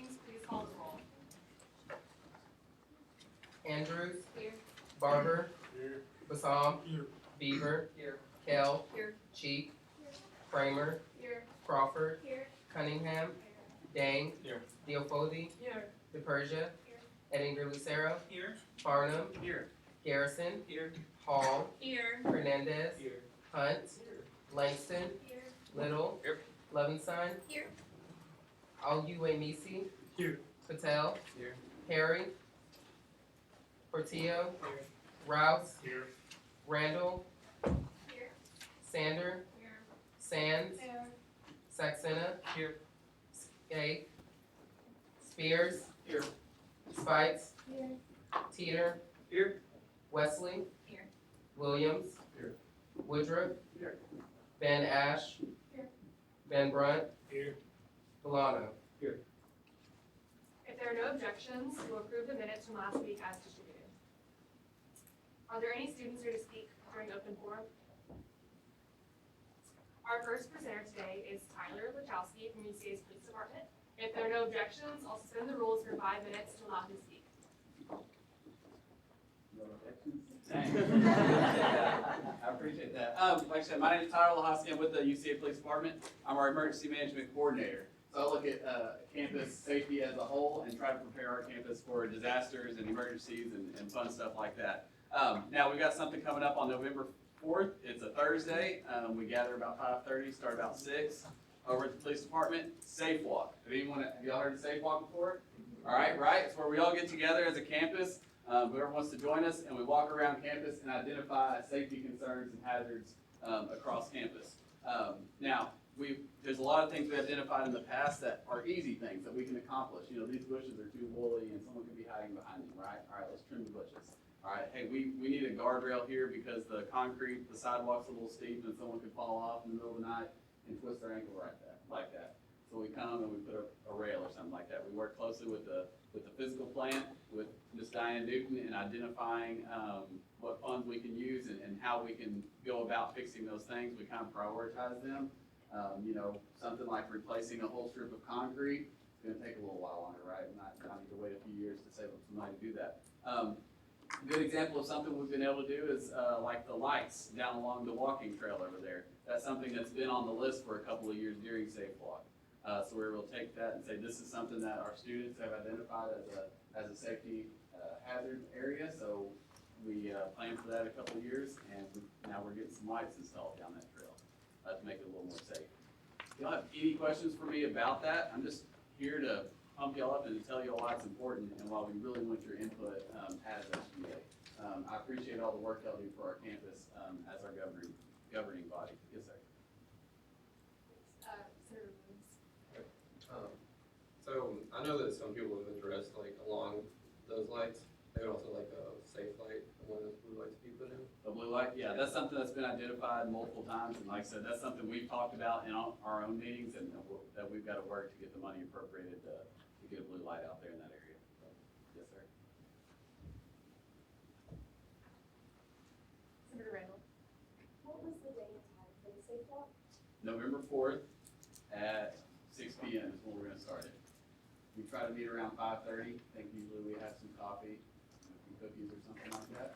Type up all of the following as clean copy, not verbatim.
readings, please call the roll. Andrews. Here. Barber. Here. Bassam. Here. Beaver. Here. Kell. Here. Cheek. Kramer. Here. Crawford. Here. Cunningham. Dang. Here. Diofodi. Here. DePersia. Eddinger Lucero. Here. Farnham. Here. Garrison. Here. Hall. Here. Hernandez. Here. Hunt. Here. Langston. Here. Little. Here. Levinstein. Here. Al-Uwainisi. Here. Patel. Here. Harry. Portillo. Here. Rouse. Here. Randall. Here. Sander. Here. Sands. Here. Saxena. Here. Skate. Spears. Here. Spites. Here. Teeter. Here. Wesley. Here. Williams. Here. Woodruff. Here. Ben Ash. Here. Ben Brunt. Here. Delano. If there are no objections, we'll approve the minutes from last week as distributed. Are there any students here to speak during open forum? Our first presenter today is Tyler Lachowski from UCA's Police Department. If there are no objections, I'll suspend the rules for 5 minutes to allow him to speak. I appreciate that. Like I said, my name is Tyler Lachowski. I'm with the UCA Police Department. I'm our Emergency Management Coordinator. So I look at campus safety as a whole and try to prepare our campus for disasters and emergencies and fun stuff like that. Now, we've got something coming up on November 4th. It's a Thursday. We gather about 5:30, start about 6 over at the police department. Safe Walk. Have y'all heard of Safe Walk before? All right, right? It's where we all get together as a campus. Whoever wants to join us, and we walk around campus and identify safety concerns and hazards across campus. Now, there's a lot of things we identified in the past that are easy things that we can accomplish. You know, these bushes are too woolly and someone could be hiding behind them, right? All right, let's trim the bushes. All right, hey, we need a guardrail here because the sidewalk's a little steep and someone could fall off in the middle of the night and twist their ankle like that. So we come and we put a rail or something like that. We work closely with the physical plant, with Ms. Diane Newton, in identifying what funds we can use and how we can go about fixing those things. We kind of prioritize them. You know, something like replacing a whole strip of concrete, it's gonna take a little while longer, right? Not need to wait a few years to save up some money to do that. A good example of something we've been able to do is like the lights down along the walking trail over there. That's something that's been on the list for a couple of years during Safe Walk. So we're able to take that and say this is something that our students have identified as a safety hazard area. So we planned for that a couple of years, and now we're getting some lights installed down that trail to make it a little more safe. If y'all have any questions for me about that, I'm just here to pump y'all up and to tell y'all why it's important and why we really want your input as SGA. I appreciate all the work y'all do for our campus as our governing body. Yes, sir. Senator Williams. So I know that some people have addressed like along those lights, they would also like a safe light, one of those blue lights be put in. The blue light, yeah, that's something that's been identified multiple times, and like I said, that's something we've talked about in our own meetings, and that we've got to work to get the money appropriated to get a blue light out there in that area. So, yes, sir. Senator Randall. What was the day and time for the Safe Walk? November 4th at 6 p.m. is when we're going to start it. We try to meet around 5:30. I think usually we have some coffee, some cookies or something like that.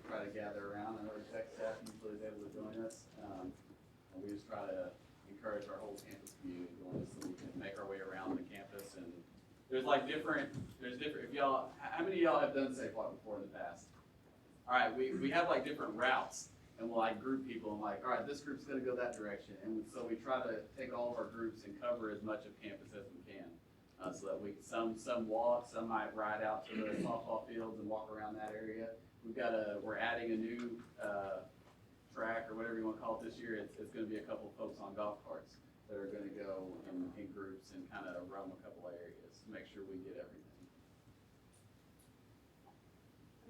Try to gather around. I know our tech staff usually is able to join us. And we just try to encourage our whole campus community to join us so we can make our way around the campus. And there's different, if y'all, how many of y'all have done Safe Walk before in the past? All right, we have like different routes. And we'll like group people and like, all right, this group's gonna go that direction. And so we try to take all of our groups and cover as much of campus as we can. So that some walk, some might ride out to the softball fields and walk around that area. We're adding a new track or whatever you wanna call it this year. It's gonna be a couple of folks on golf carts that are gonna go in groups and kind of roam a couple of areas to make sure we get everything.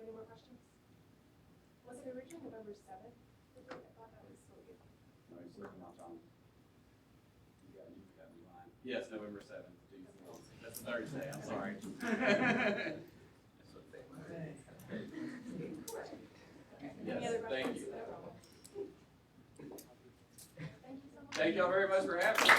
Any more questions? Was it originally November 7th? I thought that was so good. No, he's looking out on. You got me lying. Yes, November 7th. That's Thursday, I'm sorry. Any Yes, other thank questions? you. Thank you so much. Thank y'all very much for having me.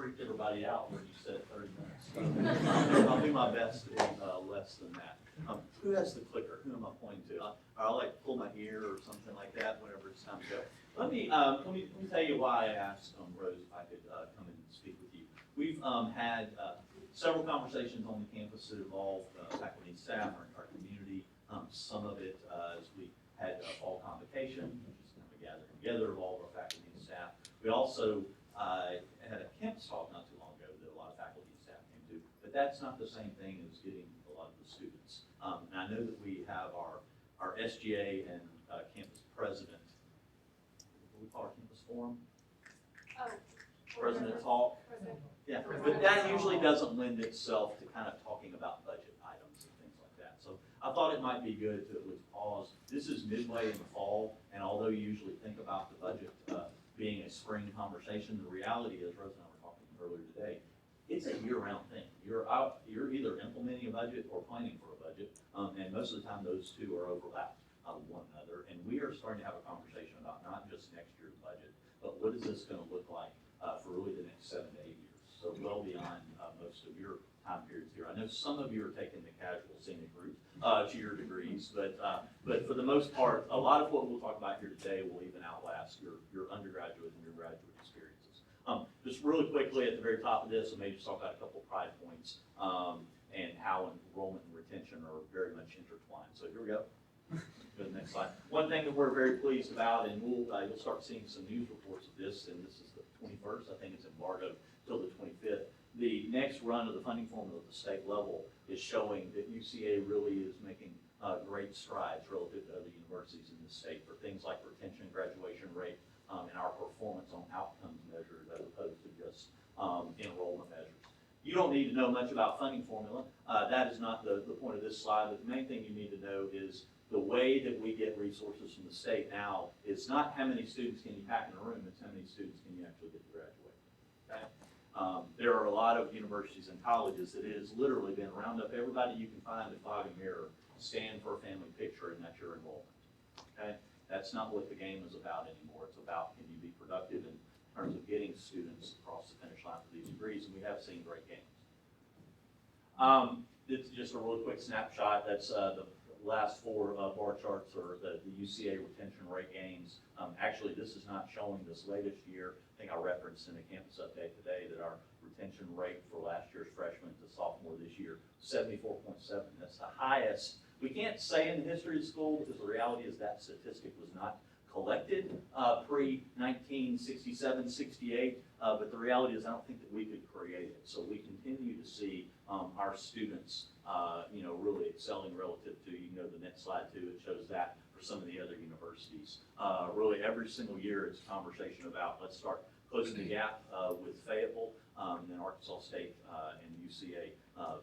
freaked everybody out when you said 30 minutes. I'll do my best to be less than that. Who has the clicker? Who am I pointing to? I like to pull my ear or something like that whenever it's time to go. Let me tell you why I asked Rose if I could come in and speak with you. We've had several conversations on the campus that involve faculty and staff, our community. Some of it as we had fall convocation, which is kind of a gathering together of all of our faculty and staff. We also had a campus talk not too long ago that a lot of faculty and staff came to, but that's not the same thing as getting a lot of the students. And I know that we have our SGA and campus president, what do we call our campus forum? Oh. President talk. President. Yeah, but that usually doesn't lend itself to kind of talking about budget items and things like that. So I thought it might be good to at least pause. This is midway in the fall, and although you usually think about the budget being a spring conversation, the reality is, Rose and I were talking earlier today, it's a year-round thing. You're either implementing a budget or planning for a budget, and most of the time those two are overlapped with one another. And we are starting to have a conversation about not just next year's budget, but what is this going to look like for really the next 7 to 8 years. So well beyond most of your time periods here. I know some of you are taking the casual scenic route to your degrees, but for the most part, a lot of what we'll talk about here today will even outlast your undergraduate and your graduate experiences. Just really quickly at the very top of this, I may just talk about a couple of pride points and how enrollment and retention are very much intertwined. So here we go. Go to the next slide. One thing that we're very pleased about, and you'll start seeing some news reports of this, and this is the 21st, I think it's embargoed till the 25th. The next run of the funding formula at the state level is showing that UCA really is making great strides relative to other universities in the state for things like retention, graduation rate, and our performance on outcomes measures as opposed to just enrollment measures. You don't need to know much about funding formula. That is not the point of this slide, but the main thing you need to know is the way that we get resources from the state now is not how many students can you pack in a room, it's how many students can you actually get to graduate. Okay? There are a lot of universities and colleges that it has literally been round up everybody you can find at Fog and Mirror, stand for a family picture, and that's your enrollment. Okay? That's not what the game is about anymore. It's about can you be productive in terms of getting students across the finish line for these degrees, and we have seen great gains. This is just a really quick snapshot. That's the last four bar charts are the UCA retention rate gains. Actually, this is not showing this latest year. I think I referenced in the campus update today that our retention rate for last year's freshman to sophomore this year, 74.7. That's the highest. We can't say in the history of the school because the reality is that statistic was not collected pre-1967, 68, but the reality is I don't think that we could create it. So we continue to see our students, really excelling relative to, the next slide too, it shows that for some of the other universities. Really every single year it's a conversation about let's start closing the gap with Fayetteville, and then Arkansas State and UCA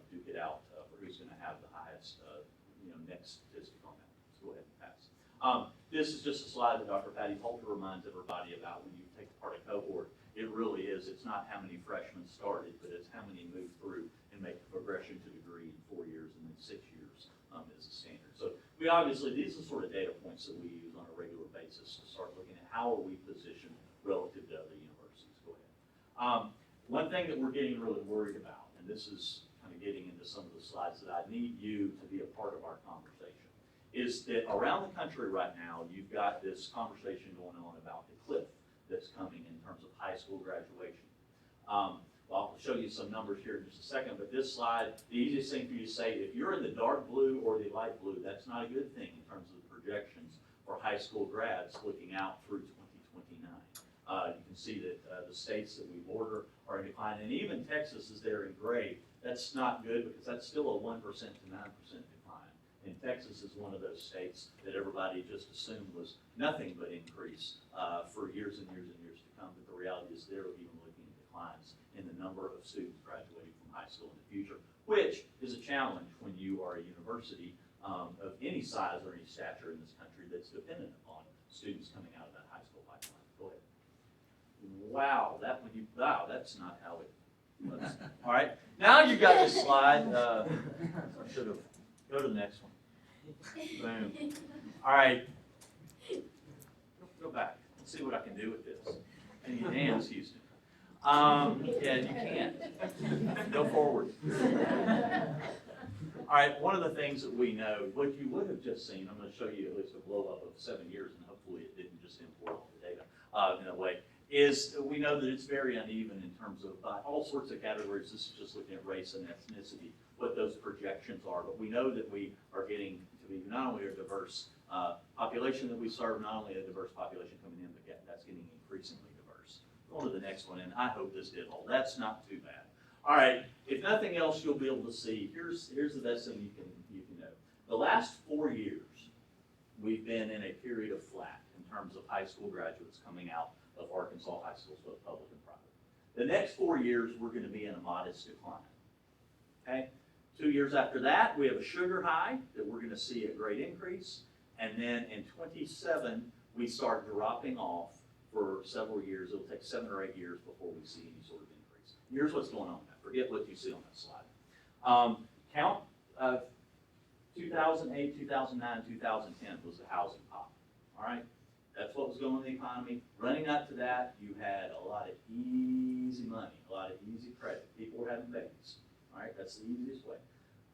duke it out for who's going to have the highest next statistic on that. Let's go ahead and pass. This is just a slide that Dr. Patty Poulter reminds everybody about when you take part of cohort. It really is. It's not how many freshmen started, but it's how many move through and make the progression to degree in 4 years and then 6 years is a standard. So we obviously, these are sort of data points that we use on a regular basis to start looking at how are we positioned relative to other universities. Go ahead. One thing that we're getting really worried about, and this is kind of getting into some of the slides that I need you to be a part of our conversation, is that around the country right now, you've got this conversation going on about the cliff that's coming in terms of high school graduation. Well, I'll show you some numbers here in just a second, but this slide, the easiest thing for you to say, if you're in the dark blue or the light blue, that's not a good thing in terms of the projections for high school grads looking out through 2029. You can see that the states that we border are in decline, and even Texas is there in gray. That's not good because that's still a 1% to 9% decline. And Texas is one of those states that everybody just assumed was nothing but increase for years and years and years to come. But the reality is they're even looking at declines in the number of students graduating from high school in the future, which is a challenge when you are a university of any size or any stature in this country that's dependent upon students coming out of that high school pipeline. Go ahead. Wow, that's not how it was. All right, now you got this slide. I should have. Go to the next one. Boom. All right. Go back. Let's see what I can do with this. Can you dance, Houston? Yeah, you can't. Go forward. All right, one of the things that we know, what you would have just seen, I'm going to show you at least a blow up of 7 years, and hopefully it didn't just import all the data in a way, is we know that it's very uneven in terms of all sorts of categories. This is just looking at race and ethnicity, what those projections are. But we know that we are getting to be not only a diverse population that we serve, not only a diverse population coming in, but that's getting increasingly diverse. Go on to the next one, and I hope this did hold. That's not too bad. All right, if nothing else, you'll be able to see, here's the best thing you can know. The last 4 years, we've been in a period of flat in terms of high school graduates coming out of Arkansas high schools, both public and private. The next 4 years, we're going to be in a modest decline. Okay? 2 years after that, we have a sugar high that we're going to see a great increase. And then in 27, we start dropping off for several years. It'll take 7 or 8 years before we see any sort of increase. Here's what's going on now. Forget what you see on that slide. Count 2008, 2009, 2010 was the housing pop. All right? That's what was going on in the economy. Running up to that, you had a lot of easy money, a lot of easy credit. People were having babies. All right? That's the easiest way.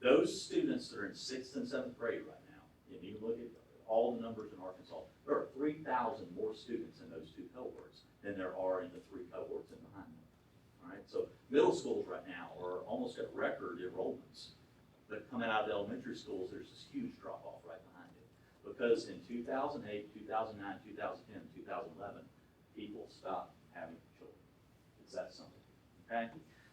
Those students that are in 6th and 7th grade right now, if you look at all the numbers in Arkansas, there are 3,000 more students in those 2 cohorts than there are in the 3 cohorts in behind them. All right, so middle schools right now are almost at record enrollments, but coming out of the elementary schools, there's this huge drop off right behind it. Because in 2008, 2009, 2010, 2011, people stopped having children. It's that simple, okay?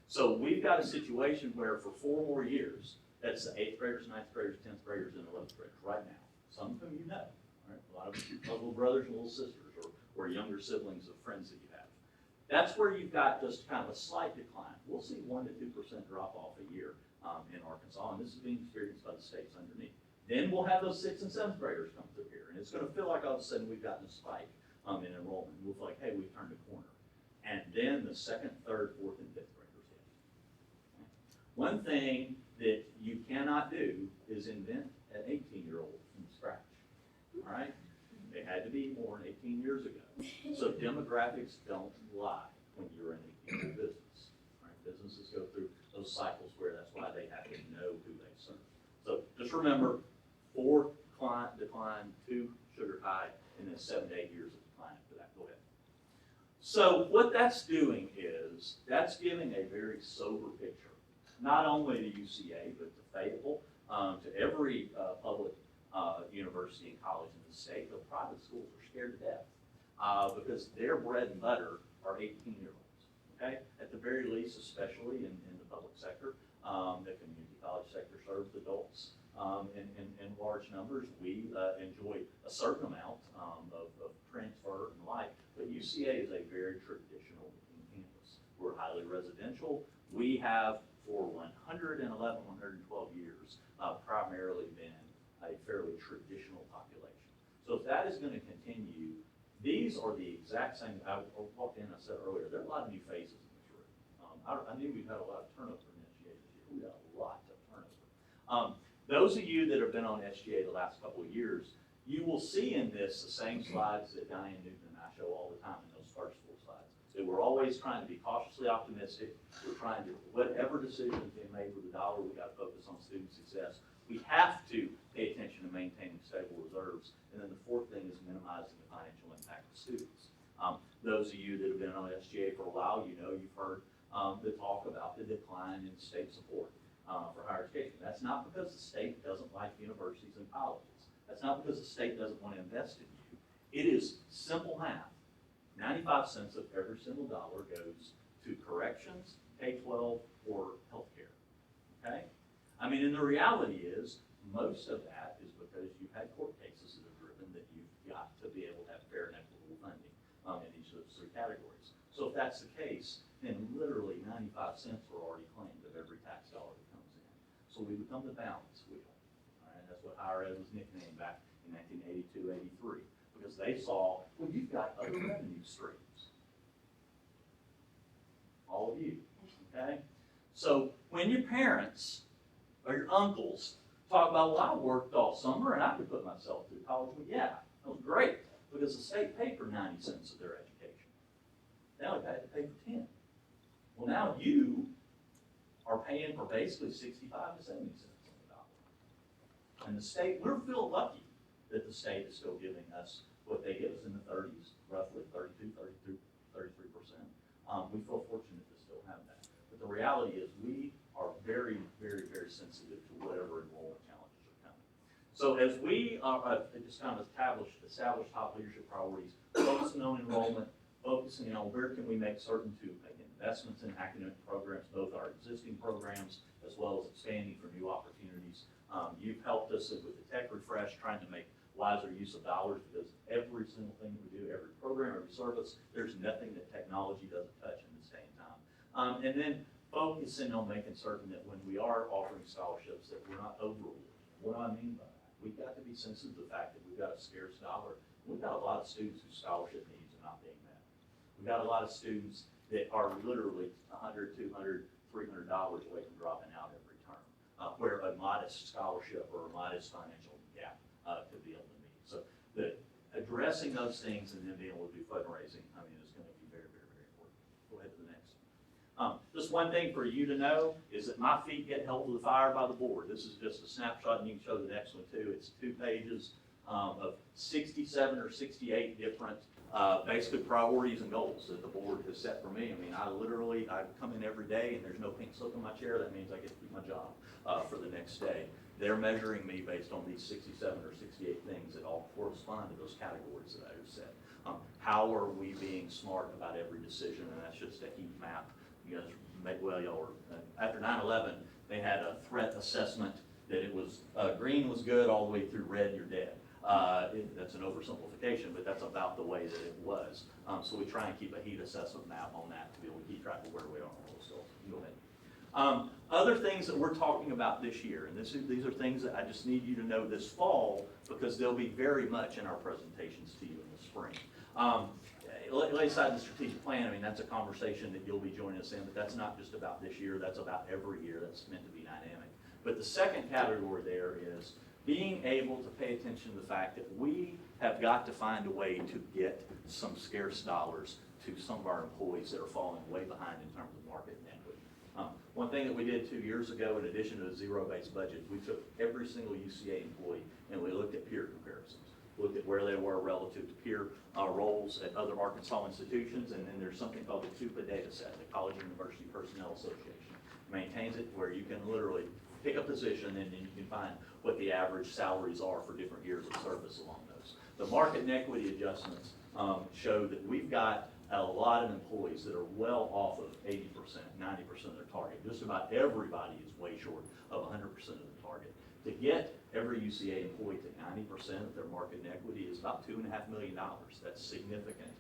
So we've got a situation where for 4 more years, that's the 8th graders, 9th graders, 10th graders, and 11th graders right now. Some of them you know, right? A lot of little brothers and little sisters or younger siblings of friends that you have. That's where you've got just kind of a slight decline. We'll see 1 to 2% drop off a year in Arkansas, and this is being experienced by the states underneath. Then we'll have those 6th and 7th graders come through here, and it's going to feel like all of a sudden we've gotten a spike in enrollment. We'll feel like, hey, we've turned a corner. And then the 2nd, 3rd, 4th, and 5th graders hit. Okay. One thing that you cannot do is invent an 18-year-old from scratch. All right? They had to be born 18 years ago. So demographics don't lie when you're in a business. Right? Businesses go through those cycles where that's why they have to know who they serve. So just remember, 4 decline, 2 sugar high, and then 7 to 8 years of decline after that. Go ahead. So what that's doing is that's giving a very sober picture, not only to UCA, but to Fayetteville, to every public university and college in the state. The private schools are scared to death because their bread and butter are 18-year-olds, okay? At the very least, especially in the public sector, the community college sector serves adults in large numbers. We enjoy a certain amount of transfer and life, but UCA is a very traditional campus. We're highly residential. We have, for 111, 112 years, primarily been a fairly traditional population. So if that is going to continue, these are the exact same. I walked in, I said earlier, there are a lot of new faces in this room. I knew we've had a lot of turnover in SGA this year. We got a lot of turnover. Those of you that have been on SGA the last couple of years, you will see in this the same slides that Diane Newton and I show all the time in those first 4 slides. That we're always trying to be cautiously optimistic. We're trying to, whatever decision is being made with the dollar, we got to focus on student success. We have to pay attention to maintaining stable reserves. And then the 4th thing is minimizing the financial impact of students. Those of you that have been on SGA for a while, you know, you've heard the talk about the decline in state support for higher education. That's not because the state doesn't like universities and colleges. That's not because the state doesn't want to invest in you. It is simple math. 95 cents of every single dollar goes to corrections, K-12, or healthcare, okay? I mean, and the reality is, most of that is because you've had court cases that have driven that you've got to be able to have fair and equitable funding in each of those 3 categories. So if that's the case, then literally 95 cents were already claimed of every tax dollar that comes in. So we become the balance wheel, all right? That's what higher ed was nicknamed back in 1982, 83, because they saw, well, you've got other revenue streams. All of you, okay? So when your parents or your uncles talk about, well, I worked all summer and I could put myself through college. Well, yeah, that was great because the state paid for 90 cents of their education. They only had to pay for 10. Well, now you are paying for basically 65 to 70 cents on the dollar. And the state, we feel lucky that the state is still giving us what they give us in the 30s, roughly 32, 33%. We feel fortunate to still have that. But the reality is we are very, very, very sensitive to whatever enrollment challenges are coming. So as we just kind of establish top leadership priorities, focusing on enrollment, focusing on where can we make certain to make investments in academic programs, both our existing programs as well as expanding for new opportunities. You've helped us with the tech refresh, trying to make wiser use of dollars, because every single thing that we do, every program, every service, there's nothing that technology doesn't touch in this day and time. And then focusing on making certain that when we are offering scholarships that we're not overruling. What do I mean by that? We've got to be sensitive to the fact that we've got a scarce dollar. We've got a lot of students whose scholarship needs are not being met. We've got a lot of students that are literally $100, $200, $300 away from dropping out every term, where a modest scholarship or a modest financial gap could be able to meet. So addressing those things and then being able to do fundraising, I mean, is going to be very, very, very important. Go ahead to the next. Just one thing for you to know is that my feet get held to the fire by the board. This is just a snapshot, and you can show the next one too. It's 2 pages of 67 or 68 different basically priorities and goals that the board has set for me. I mean, I come in every day and there's no pink slip in my chair. That means I get to do my job for the next day. They're measuring me based on these 67 or 68 things that all correspond to those categories that I have set. How are we being smart about every decision? And that's just a heat map. You guys y'all were, after 9/11, they had a threat assessment that it was, green was good all the way through red, you're dead. That's an oversimplification, but that's about the way that it was. So we try and keep a heat assessment map on that to be able to keep track of where we are on those goals. Go ahead. Other things that we're talking about this year, and these are things that I just need you to know this fall, because they'll be very much in our presentations to you in the spring. Lay aside the strategic plan, I mean, that's a conversation that you'll be joining us in, but that's not just about this year, that's about every year. That's meant to be dynamic. But the second category there is being able to pay attention to the fact that we have got to find a way to get some scarce dollars to some of our employees that are falling way behind in terms of market and equity. One thing that we did 2 years ago, in addition to a zero-based budget, we took every single UCA employee and we looked at peer comparisons. Looked at where they were relative to peer roles at other Arkansas institutions, and then there's something called the CUPA data set, the College and University Personnel Association. Maintains it where you can literally pick a position and then you can find what the average salaries are for different years of service along those. The market and equity adjustments show that we've got a lot of employees that are well off of 80%, 90% of their target. Just about everybody is way short of 100% of the target. To get every UCA employee to 90% of their market and equity is about $2.5 million. That's significant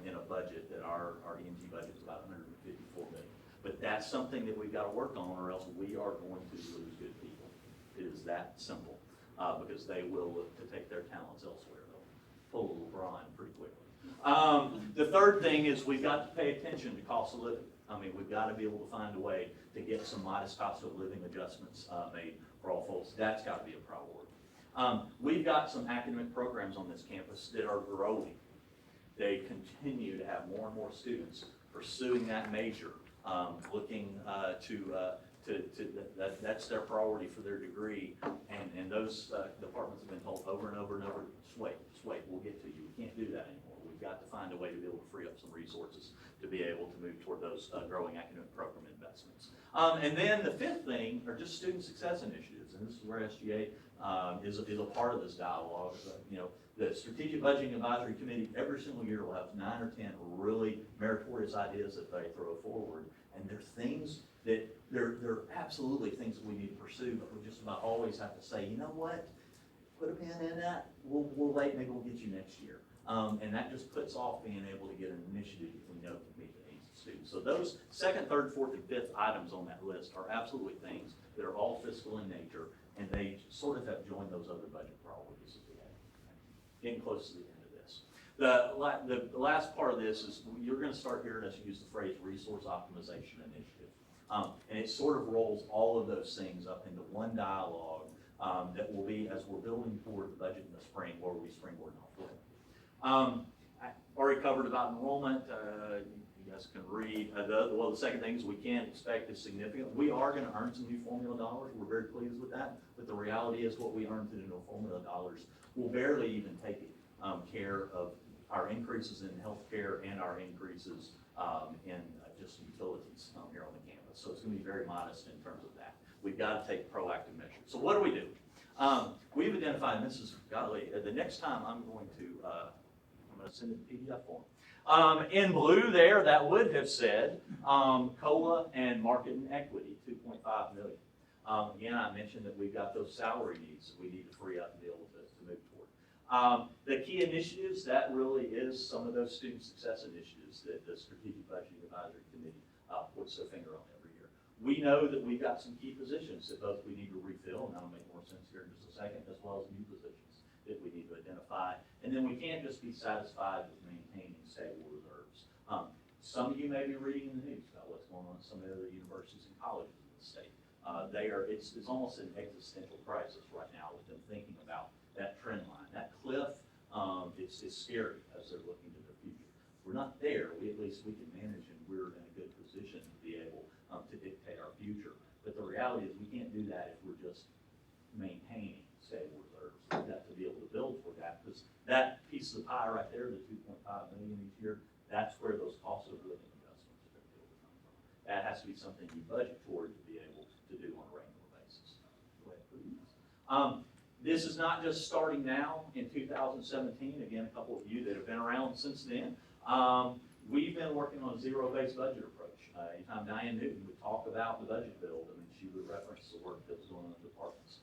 in a budget that our EMT budget is about $154 million. But that's something that we've got to work on, or else we are going to lose good people. It is that simple, because they will look to take their talents elsewhere. They'll pull a little grind pretty quickly. The third thing is we've got to pay attention to cost of living. I mean, we've got to be able to find a way to get some modest cost of living adjustments made for all folks. That's got to be a priority. We've got some academic programs on this campus that are growing. They continue to have more and more students pursuing that major, looking that's their priority for their degree, and those departments have been told over and over and over, just wait, we'll get to you. We can't do that anymore. We've got to find a way to be able to free up some resources to be able to move toward those growing academic program investments. And then the fifth thing are just student success initiatives, and this is where SGA is a part of this dialogue. The Strategic Budgeting Advisory Committee every single year will have 9 or 10 really meritorious ideas that they throw forward, and they're things that they're absolutely things that we need to pursue, but we just about always have to say, you know what, put a pin in that, we'll wait, maybe we'll get you next year. And that just puts off being able to get an initiative that we know can meet the needs of students. So those second, third, fourth, and fifth items on that list are absolutely things that are all fiscal in nature, and they sort of have joined those other budget priorities that we have. Getting close to the end of this. The last part of this is you're going to start hearing us use the phrase resource optimization initiative. And it sort of rolls all of those things up into one dialogue that will be, as we're building toward the budget in the spring, where we springboard off with. I already covered about enrollment. You guys can read. The second thing is we can't expect is significant. We are gonna earn some new formula dollars. We're very pleased with that. But the reality is what we earn through the new formula dollars will barely even take care of our increases in healthcare and our increases in just utilities here on the campus. So it's gonna be very modest in terms of that. We've got to take proactive measures. So what do? We've identified, and this is, golly, the next time I'm going to send it in PDF form. In blue there, that would have said COLA and market and equity, $2.5 million. Again, I mentioned that we've got those salary needs that we need to free up and be able to move toward. The key initiatives, that really is some of those student success initiatives that the Strategic Budgeting Advisory Committee puts their finger on every year. We know that we've got some key positions that both we need to refill, and that'll make more sense here in just a second, as well as new positions that we need to identify. And then we can't just be satisfied with maintaining stable reserves. Some of you may be reading in the news about what's going on at some of the other universities and colleges in the state. It's almost an existential crisis right now with them thinking about that trend line. That cliff, it's scary as they're looking to their future. We're not there. At least we can manage, and we're in a good position to be able to dictate our future. But the reality is we can't do that if we're just maintaining stable reserves. We've got to be able to build for that, because that piece of the pie right there, the $2.5 million each year, that's where those cost of living adjustments are going to be able to come from. That has to be something you budget toward to be able to do on a regular basis. Go ahead, please. This is not just starting now in 2017. Again, a couple of you that have been around since then. We've been working on a zero-based budget approach. Anytime Diane Newton would talk about the budget build, I mean, she would reference the work that was going on in the departments.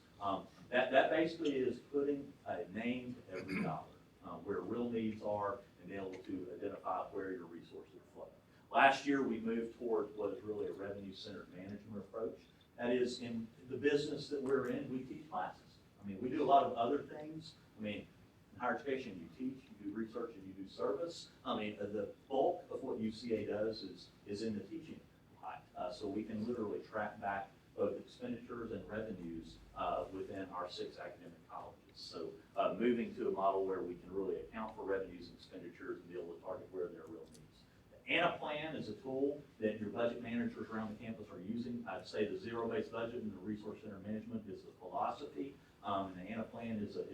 That basically is putting a name to every dollar, where real needs are, and be able to identify where your resources flow. Last year, we moved toward what is really a revenue-centered management approach. That is, in the business that we're in, we teach classes. I mean, we do a lot of other things. I mean, in higher education, you teach, you do research, and you do service. I mean, the bulk of what UCA does is in the teaching part. So we can literally track back both expenditures and revenues within our 6 academic colleges. So moving to a model where we can really account for revenues and expenditures and be able to target where there are real needs. The ANA plan is a tool that your budget managers around the campus are using. I'd say the zero-based budget and the resource center management is the philosophy. And the ANA plan is a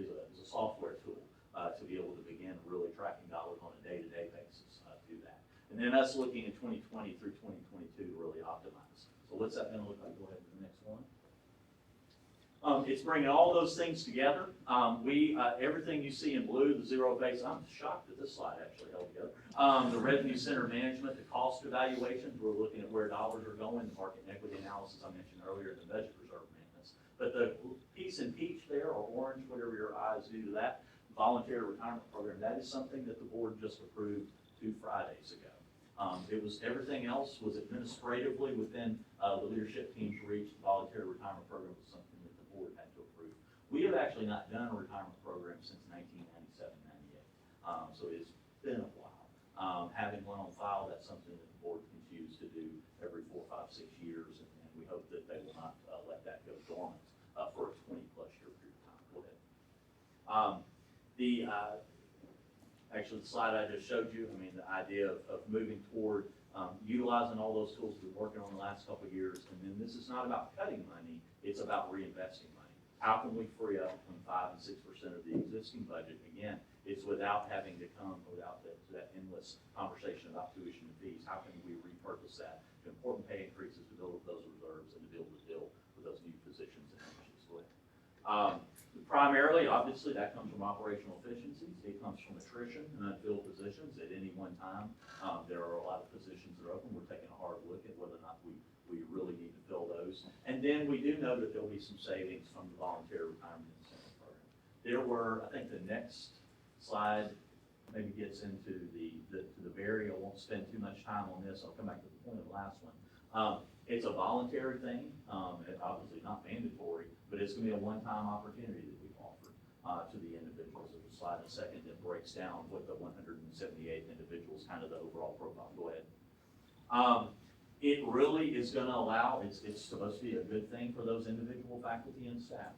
software tool to be able to begin really tracking dollars on a day-to-day basis to do that. And then us looking at 2020 through 2022 to really optimize. So what's that going to look like? Go ahead to the next one. It's bringing all those things together. Everything you see in blue, the zero base, I'm shocked that this slide actually held together. The revenue center management, the cost evaluations, we're looking at where dollars are going, the market and equity analysis I mentioned earlier, the budget reserve maintenance. But the piece in peach there, or orange, whatever your eyes do to that, voluntary retirement program, that is something that the board just approved 2 Fridays ago. Everything else was administratively within the leadership team's reach. The voluntary retirement program was something that the board had to approve. We have actually not done a retirement program since 1997-98. So it's been a while. Having one on file, that's something that the board can choose to do every 4, 5, 6 years, and we hope that they will not let that go dormant for a 20-plus year period of time. Go ahead. Actually, the slide I just showed you, I mean, the idea of moving toward utilizing all those tools we've been working on the last couple of years, and then this is not about cutting money, it's about reinvesting money. How can we free up between 5 and 6% of the existing budget? Again, it's without having to come without that endless conversation about tuition and fees. How can we repurpose that to important pay increases to build up those reserves and to be able to deal with those new positions and initiatives? Go ahead. Primarily, obviously, that comes from operational efficiencies. It comes from attrition and unfilled positions. At any one time, there are a lot of positions that are open. We're taking a hard look at whether or not we really need to fill those. And then we do know that there'll be some savings from the voluntary retirement incentive program. There were, I think the next slide maybe gets into the very, I won't spend too much time on this. I'll come back to the point of the last one. It's a voluntary thing, obviously not mandatory, but it's going to be a one-time opportunity that we've offered to the individuals. There's a slide in a second that breaks down what the 178 individuals, kind of the overall profile. Go ahead. It really is going to allow, it's supposed to be a good thing for those individual faculty and staff.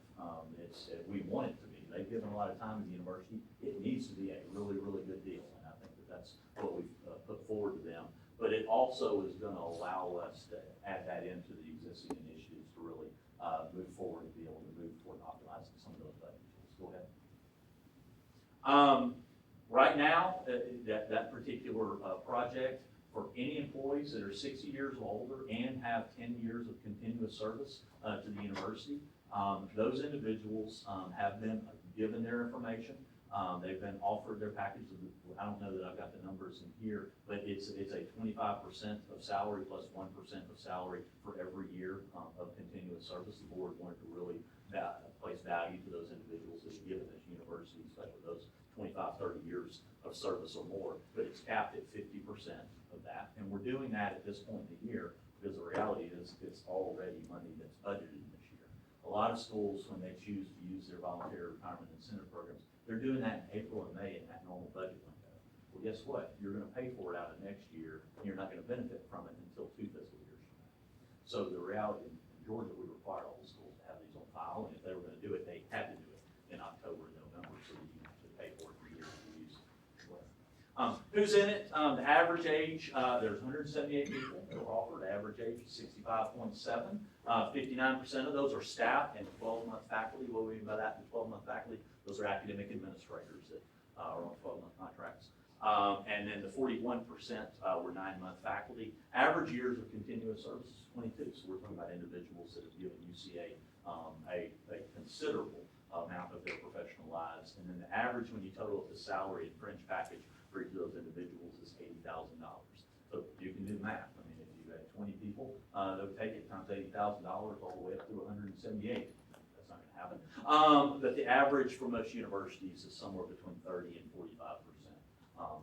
We want it to be. They've given a lot of time to the university. It needs to be a really, really good deal, and I think that's what we've put forward to them. but it also is gonna allow us to add that into the existing initiatives to really, move forward and be able to move toward optimizing some of those budget tools. Go ahead. Right now, that particular, project, for any employees that are 60 years or older and have 10 years of continuous service, to the university, those individuals, have been given their information. They've been offered their package. I don't know that I've got the numbers in here, but it's a 25% of salary plus 1% of salary for every year, of continuous service. The board wanted to really, place value to those individuals that have given this university, especially those 25, 30 years of service or more, but it's capped at 50% of that. And we're doing that at this point in the year because the reality is it's already money that's budgeted this year. A lot of schools, when they choose to use their volunteer retirement incentive programs, they're doing that in April and May in that normal budget window. Well, guess what? You're gonna pay for it out of next year, and you're not gonna benefit from it until 2 fiscal years from now. So the reality, in Georgia, we require all the schools to have these on file, and if they were gonna do it, they had to do it in October and November, so that you actually pay for it for years to use it. Who's in it? The average age, there's 178 people that were offered. Average age is 65.7. 59% of those are staff and 12-month faculty. What do we mean by that? The 12-month faculty, those are academic administrators that are on 12-month contracts. And then the 41% were 9-month faculty. Average years of continuous service is 22. So we're talking about individuals that have given UCA a considerable amount of their professional lives. And then the average, when you total up the salary and fringe package for each of those individuals, is $80,000. So you can do the math. I mean, if you had 20 people, that would take it times $80,000 all the way up to 178. That's not going to happen. But the average for most universities is somewhere between 30 and 45%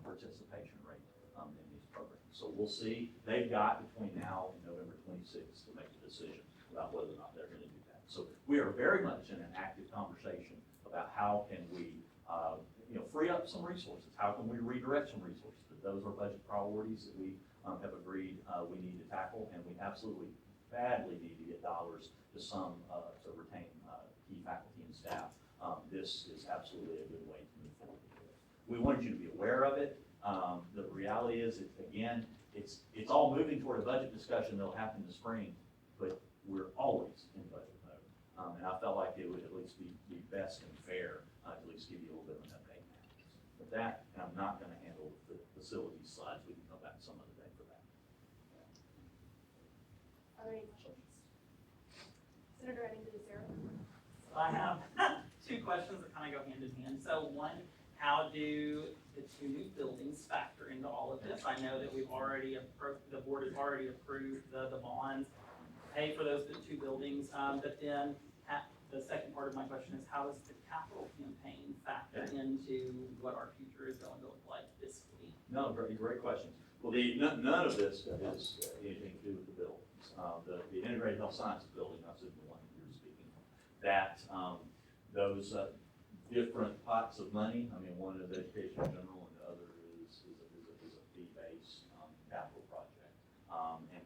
participation rate in these programs. So we'll see. They've got between now and November 26th to make a decision about whether or not they're going to do that. So we are very much in an active conversation about how can we free up some resources. How can we redirect some resources? But those are budget priorities that we have agreed we need to tackle, and we absolutely badly need to get dollars to retain key faculty and staff. This is absolutely a good way to move forward. We wanted you to be aware of it. The reality is, it's all moving toward a budget discussion that'll happen in the spring, but we're always in budget mode. And I felt like it would at least be best and fair to at least give you a little bit of an update now. With that, and I'm not going to handle the facilities slides. We can come back some other day for that. Are there any questions? Senator Eddington, Sarah? I have 2 questions that kind of go hand in hand. So one, how do the 2 new buildings factor into all of this? I know that the board has already approved the bonds, pay for those 2 buildings, but then the second part of my question is, how does the capital campaign factor into what our future is going to look like fiscally? No, great questions. Well, none of this has anything to do with the buildings. The integrated health sciences building, that's the one that you're speaking of. That those different pots of money. I mean, one is education in general, and the other is a fee-based capital project. And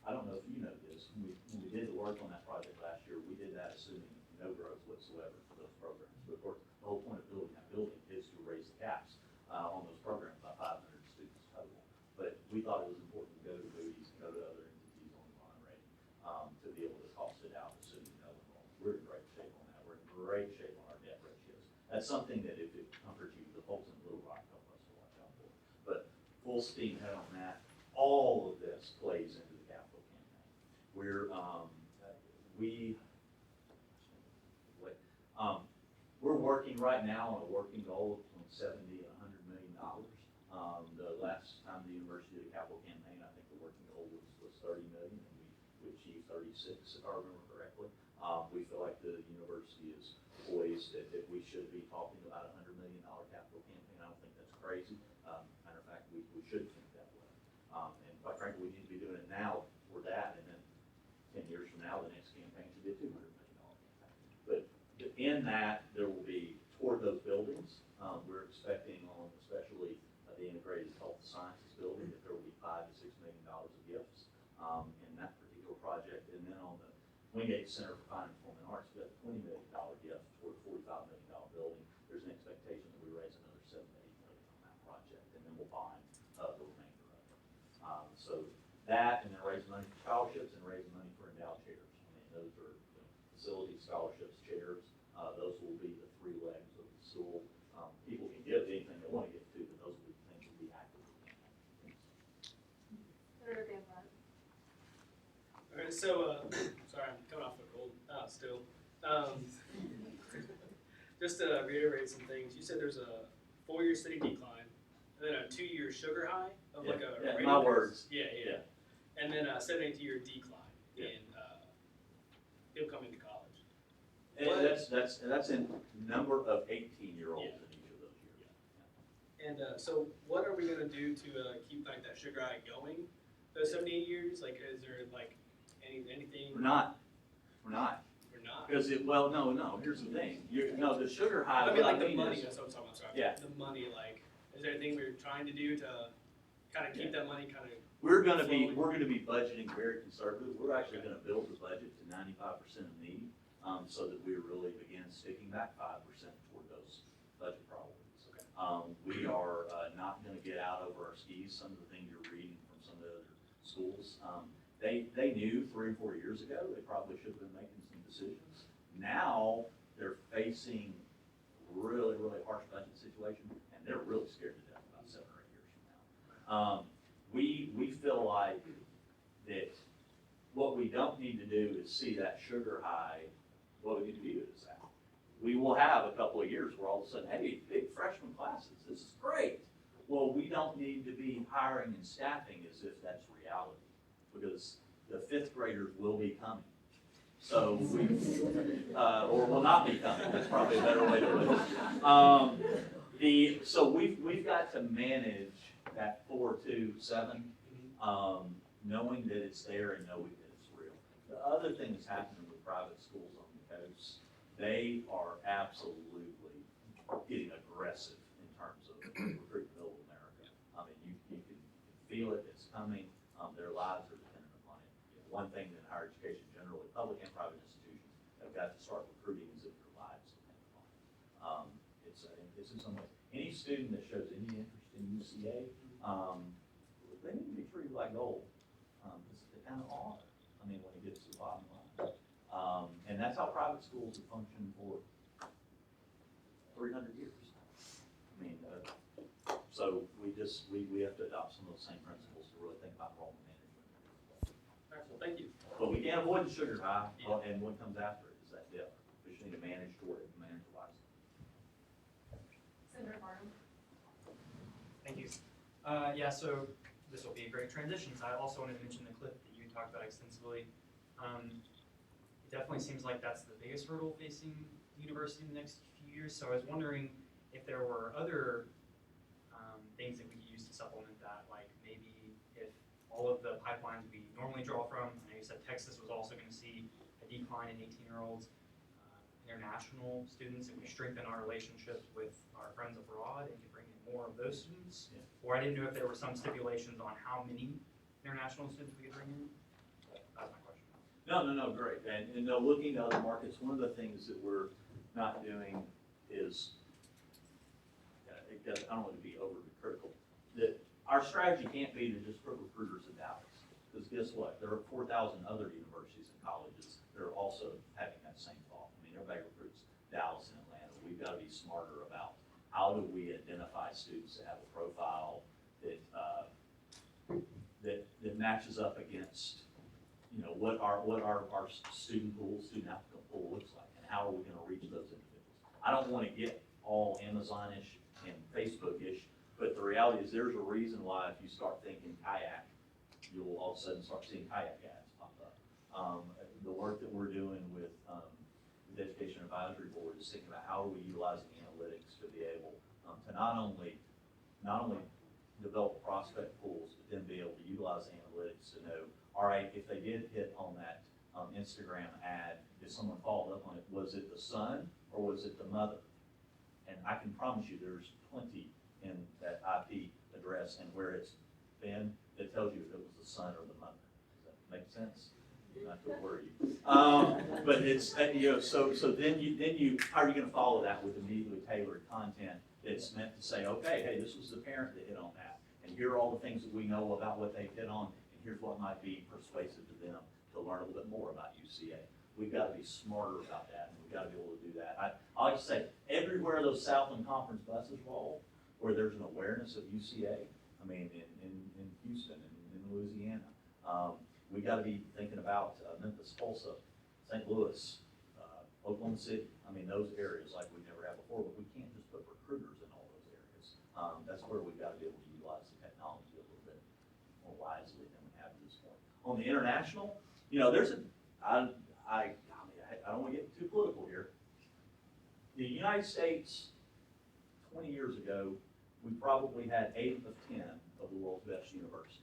I don't know if you know this, when we did the work on that project last year, we did that assuming no growth whatsoever for those programs. But of course, the whole point of building that building is to raise the caps on those programs by 500 students total. But we thought it was important to go to Moody's and go to other entities on the bond rating to be able to cost it out, assuming no enrollment. We're in great shape on that. We're in great shape on our debt ratios. That's something that if it comforts you, the folks in Little Rock help us to watch out for. But full steam ahead on that. All of this plays into the capital campaign. We're working right now on a working goal of between $70 and $100 million. The last time the university did a capital campaign, I think the working goal was 30 million, and we achieved 36, if I remember correctly. We feel like the university is poised that we should be talking about a $100 million capital campaign. I don't think that's crazy. Matter of fact, we should think that way. And quite frankly, we need to be doing it now for that, and then 10 years from now, the next campaign should be a $200 million campaign. But in that, there will be toward those buildings. We're expecting on especially the integrated health sciences building that there will be $5 to $6 million of gifts in that particular project. And then on the Wingate Center for Fine and Performing Arts, we got a $20 million gift toward a $45 million building. There's an expectation that we raise another $7 to $8 million on that project, and then we'll bind the remainder of it. So that, and then raising money for scholarships and raising money for endowed chairs. I mean, those are facility scholarships, chairs, those will be the three legs of the stool. People can give anything they want to give to, but those will be the things that will be active. Senator Van Blunt. Alright, so, sorry, I'm coming off a cold, still. Just to reiterate some things, you said there's a 4-year steady decline, and then a 2-year sugar high of like a. Yeah, rating my curve. words. Yeah, yeah. And then a 7-8-year decline Yeah. in, people coming to college. And that's in number of 18-year-olds in each of those years. And, so what are we gonna do to, keep like that sugar high going, those 78 years? Like, is there like anything? We're not. We're not? Because no, here's the thing. The sugar high. I mean, what like the mean money, is- that's what I'm talking about, sorry. Yeah. The money, like, is there anything we're trying to do to kind of keep that money kind of? We're gonna be budgeting very conservative. We're actually gonna build the budget to 95% of need, so that we really begin sticking that 5% toward those budget priorities. We are not gonna get out over our skis. Some of the things you're reading from some of the other schools, they knew 3 or 4 years ago, they probably should have been making some decisions. Now, they're facing really, really harsh budget situation, and they're really scared to death about 7 or 8 years from now. We feel like that what we don't need to do is see that sugar high, what we need to view it as that. We will have a couple of years where all of a sudden, hey, big freshman classes, this is great. Well, we don't need to be hiring and staffing as if that's reality, because the 5th graders will be coming. So or will not be coming, that's probably a better way to put it. So we've got to manage that 4-2-7, knowing that it's there and knowing that it's real. The other thing that's happening with private schools on the coast, they are absolutely getting aggressive in terms of recruiting middle America. I mean, you can feel it, it's coming, their lives are dependent upon it. One thing that higher education generally, public and private institutions, have got to start recruiting as if their lives depend upon it. It's in some ways, any student that shows any interest in UCA, they need to be treated like gold, because they kind of are. I mean, when it gets to the bottom line. And that's how private schools have functioned for 300 years. I mean, so we have to adopt some of those same principles to really think about enrollment management. All right, well, thank you. But we can't avoid the sugar high, and what comes after it is that dip. We just need to manage toward it and manage wisely. Senator Barnum. Thank you. Yeah, so this will be a great transition. So I also wanted to mention the clip that you talked about extensively. It definitely seems like that's the biggest hurdle facing the university in the next few years. So I was wondering if there were other things that we could use to supplement that, like maybe if all of the pipelines we normally draw from, I know you said Texas was also going to see a decline in 18-year-olds, international students, if we strengthen our relationships with our friends abroad and can bring in more of those students. Yeah. Or I didn't know if there were some stipulations on how many international students we could bring in. That's my question. No, great. And looking at other markets, one of the things that we're not doing is, I don't want to be overly critical, that our strategy can't be to just put recruiters in Dallas. Because guess what? There are 4,000 other universities and colleges that are also having that same thought. I mean, everybody recruits Dallas and Atlanta. We've got to be smarter about how do we identify students that have a profile that that matches up against, what our student pool, student applicant pool looks like, and how are we going to reach those individuals. I don't want to get all Amazon-ish and Facebook-ish, but the reality is there's a reason why if you start thinking kayak, you'll all of a sudden start seeing kayak ads pop up. The work that we're doing with the Education Advisory Board is thinking about how are we utilizing analytics to be able to not only develop prospect pools, but then be able to utilize analytics to know, all right, if they did hit on that Instagram ad, if someone followed up on it, was it the son or was it the mother? And I can promise you there's plenty in that IP address and where it's been that tells you if it was the son or the mother. Does that make sense? Not to worry you. But it's, so then you, how are you going to follow that with immediately tailored content that's meant to say, okay, hey, this was the parent that hit on that, and here are all the things that we know about what they've hit on, and here's what might be persuasive to them to learn a little bit more about UCA. We've got to be smarter about that, and we've got to be able to do that. I like to say, everywhere those Southland Conference buses roll, where there's an awareness of UCA, I mean, in Houston and in Louisiana, we got to be thinking about Memphis, Tulsa, St. Louis, Oklahoma City. I mean, those areas like we never have before, but we can't just put recruiters in all those areas. That's where we've got to be able to utilize the technology a little bit more wisely than we have at this point. On the international, you know, there's I don't want to get too political here. The United States, 20 years ago, we probably had 8 of 10 of the world's best universities.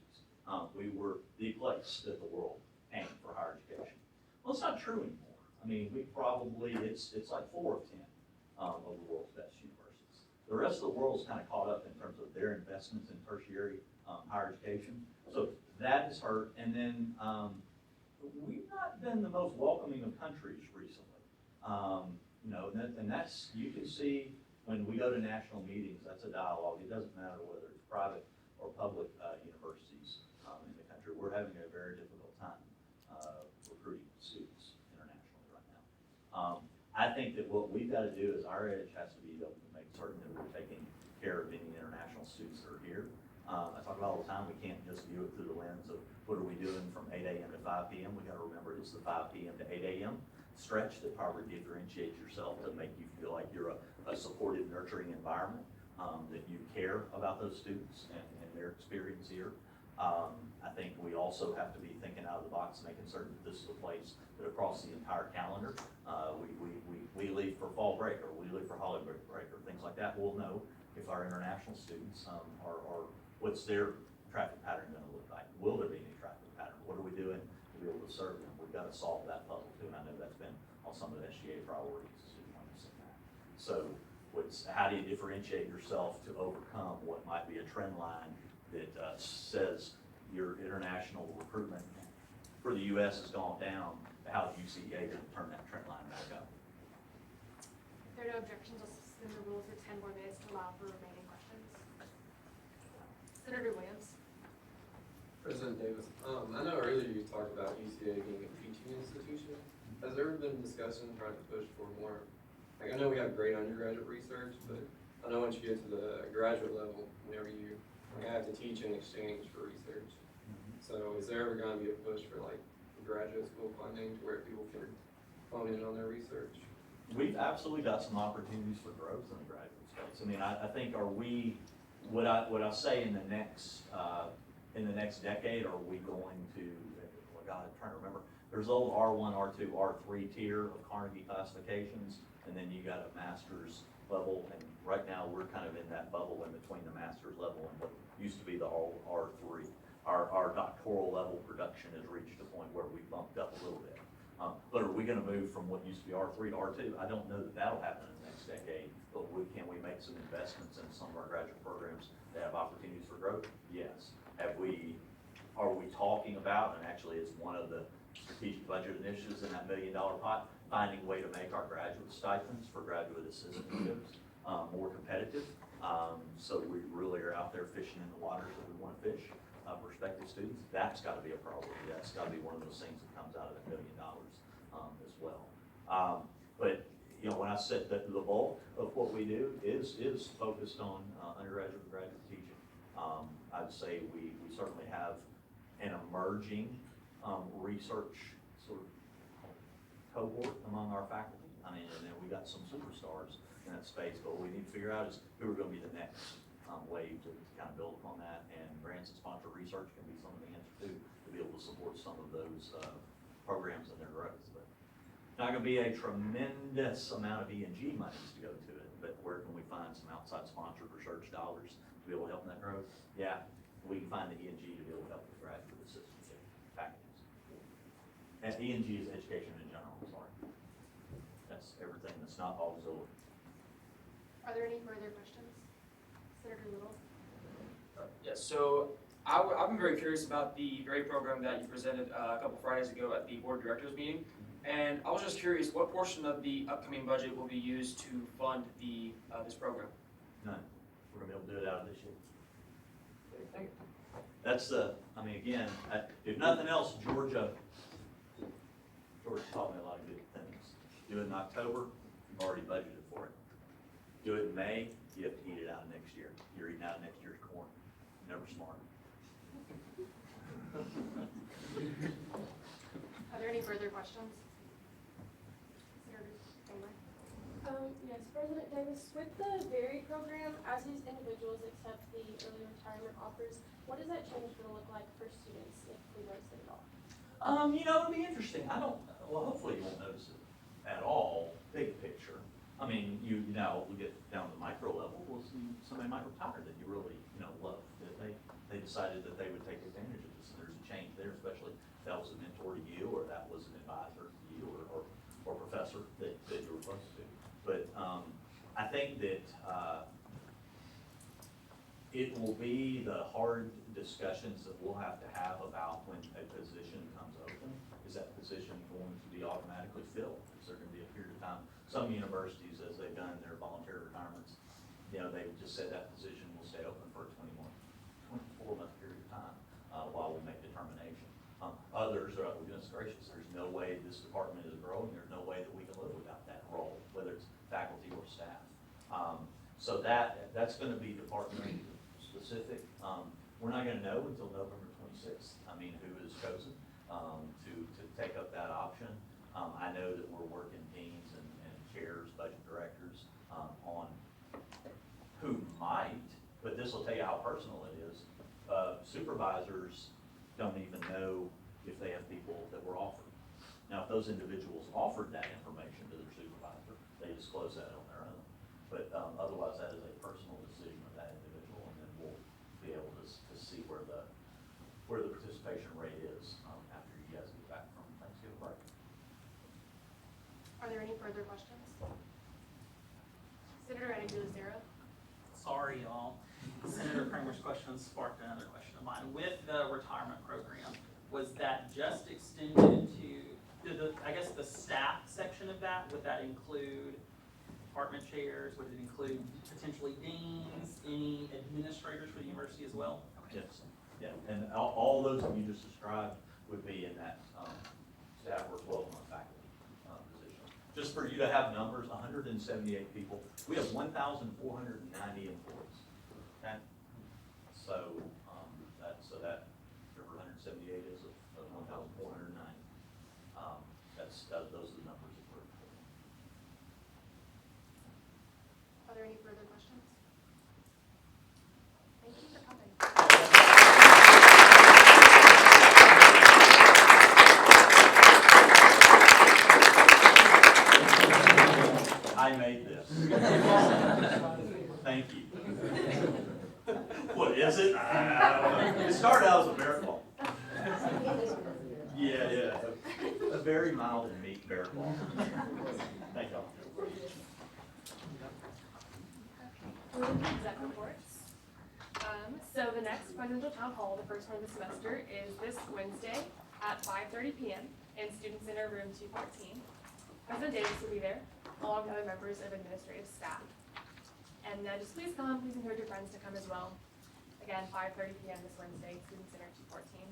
We were the place that the world aimed for higher education. Well, it's not true anymore. I mean, we probably, it's like 4 of 10 of the world's best universities. The rest of the world's kind of caught up in terms of their investments in tertiary higher education. So that has hurt. And then we've not been the most welcoming of countries recently. You know, and that's, you can see when we go to national meetings, that's a dialogue. It doesn't matter whether it's private or public universities in the country. We're having a very difficult time recruiting students internationally right now. I think that what we've got to do is our edge has to be able to make certain that we're taking care of any international students that are here. I talk about all the time, we can't just view it through the lens of what are we doing from 8 a.m. to 5 p.m. We got to remember it's the 5 p.m. to 8 a.m. stretch that probably differentiates yourself to make you feel like you're a supportive, nurturing environment, that you care about those students and their experience here. I think we also have to be thinking out of the box, making certain that this is a place that across the entire calendar, we leave for fall break or we leave for holiday break or things like that. We'll know if our international students are what's their traffic pattern going to look like? Will there be any traffic pattern? What are we doing to be able to serve them? We've got to solve that puzzle too, and I know that's been on some of the SGA priorities. So how do you differentiate yourself to overcome what might be a trend line that says your international recruitment for the U.S. has gone down? How is UCA going to turn that trend line back up? If there are no objections, I'll suspend the rules for 10 more minutes to allow for remaining questions. Senator Williams. President Davis, I know earlier you talked about UCA being a teaching institution. Has there ever been discussion trying to push for more, like I know we have great undergraduate research, but I know once you get to the graduate level, whenever you have to teach in exchange for research. So is there ever going to be a push for like graduate school funding to where people can hone in on their research? We've absolutely got some opportunities for growth in the graduate space. I mean, I think would I say in the next decade, are we going to, oh God, I'm trying to remember, there's old R1, R2, R3 tier of Carnegie classifications, and then you got a master's level, and right now we're kind of in that bubble in between the master's level and what used to be the R3. Our doctoral level production has reached a point where we bumped up a little bit. But are we going to move from what used to be R3 to R2? I don't know that that'll happen in the next decade, but can we make some investments in some of our graduate programs that have opportunities for growth? Yes. Are we talking about, and actually it's one of the strategic budget initiatives in that $1 million pot, finding a way to make our graduate stipends for graduate assistantships more competitive. So we really are out there fishing in the waters that we want to fish. Prospective students, that's got to be a priority. That's got to be one of those things that comes out of that $1 million as well. But you know, when I said that the bulk of what we do is focused on undergraduate and graduate teaching, I'd say we certainly have an emerging research sort of cohort among our faculty. I mean, and then we got some superstars in that space, but what we need to figure out is who are going to be the next wave to kind of build upon that, and grants and sponsored research can be some of the answer to be able to support some of those programs and their growth. But not going to be a tremendous amount of E&G monies to go to it, but where can we find some outside sponsored research dollars to be able to help in that growth? Yeah, we can find the E&G to be able to help with graduate assistance packages. And E&G is education in general, I'm sorry. That's everything that's not auxiliary. Are there any further questions? Senator Little. Yes, so I've been very curious about the very program that you presented a couple Fridays ago at the board directors meeting. And I was just curious, what portion of the upcoming budget will be used to fund this program? None. We're going to be able to do it out of this year. That's the, I mean, again, if nothing else, Georgia taught me a lot of good things. Do it in October, you've already budgeted for it. Do it in May, you have to eat it out next year. You're eating out next year's corn. Never smart. Are there any further questions? Senator Taylor? Yes, President Davis, with the VERY program, as these individuals accept the early retirement offers, what is that change gonna look like for students if we notice it at all? It'll be interesting. Well, hopefully you won't notice it at all, big picture. I mean, we get down to the micro level, we'll see somebody might retire that you really, love, that they decided that they would take advantage of this, and there's a change there, especially if that was a mentor to you, or that was an advisor to you, or professor that you were close to. But, I think that, it will be the hard discussions that we'll have to have about when a position comes open. Is that position going to be automatically filled? Is there gonna be a period of time? Some universities, as they've done their voluntary retirements, they've just said that position will stay open for a 24-month period of time, while we make determination. Others are, oh goodness gracious, there's no way this department is growing, there's no way that we can live without that role, whether it's faculty or staff. So that's gonna be department specific. We're not gonna know until November 26th, who is chosen, to take up that option. I know that we're working deans and chairs, budget directors, on who might, but this will tell you how personal it is. Supervisors don't even know if they have people that were offered. Now, if those individuals offered that information to their supervisor, they disclose that on their own. But otherwise, that is a personal decision of that individual, and then we'll be able to see where the participation rate is after you guys get back from Thanksgiving break. Are there any further questions? Senator Lucero? Sorry, y'all. Senator Kramer's question sparked another question of mine. With the retirement program, was that just extended to the staff section of that? Would that include department chairs? Would it include potentially deans, any administrators for the university as well? Yes, yeah, and all those that you just described would be in that staff or 12-month faculty position. Just for you to have numbers, 178 people. We have 1,490 employees. Okay, so that 178 is of 1,490. Those are the numbers that we're. Are there any further questions? Thank you for coming. I made this. Thank you. What is it? I don't know. It started out as a bear claw. Yeah. A very mild and meek bear claw. Thank y'all. Moving to exec reports. So the next financial town hall, the first one of the semester, is this Wednesday at 5:30 p.m. in Student Center Room 214. President Davis will be there, along with other members of administrative staff. And just please come, please encourage your friends to come as well. Again, 5:30 p.m. this Wednesday, Student Center 214.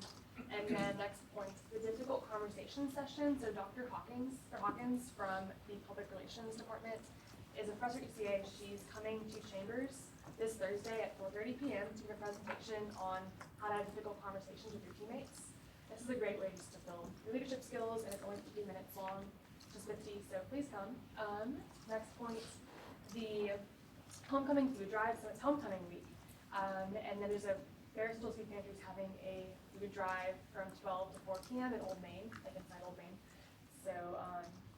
And then next point, the difficult conversation session. So Dr. Hawkins from the Public Relations Department is a professor at UCA. She's coming to Chambers this Thursday at 4:30 p.m. to give a presentation on how to have difficult conversations with your teammates. This is a great way just to build your leadership skills, and it's only 50 minutes long, just 50, so please come. Next point, the homecoming food drive. So it's homecoming week, and then there's a Ferris Wheel Food Pantry is having a food drive from 12 to 4 p.m. in Old Main, like inside Old Main. So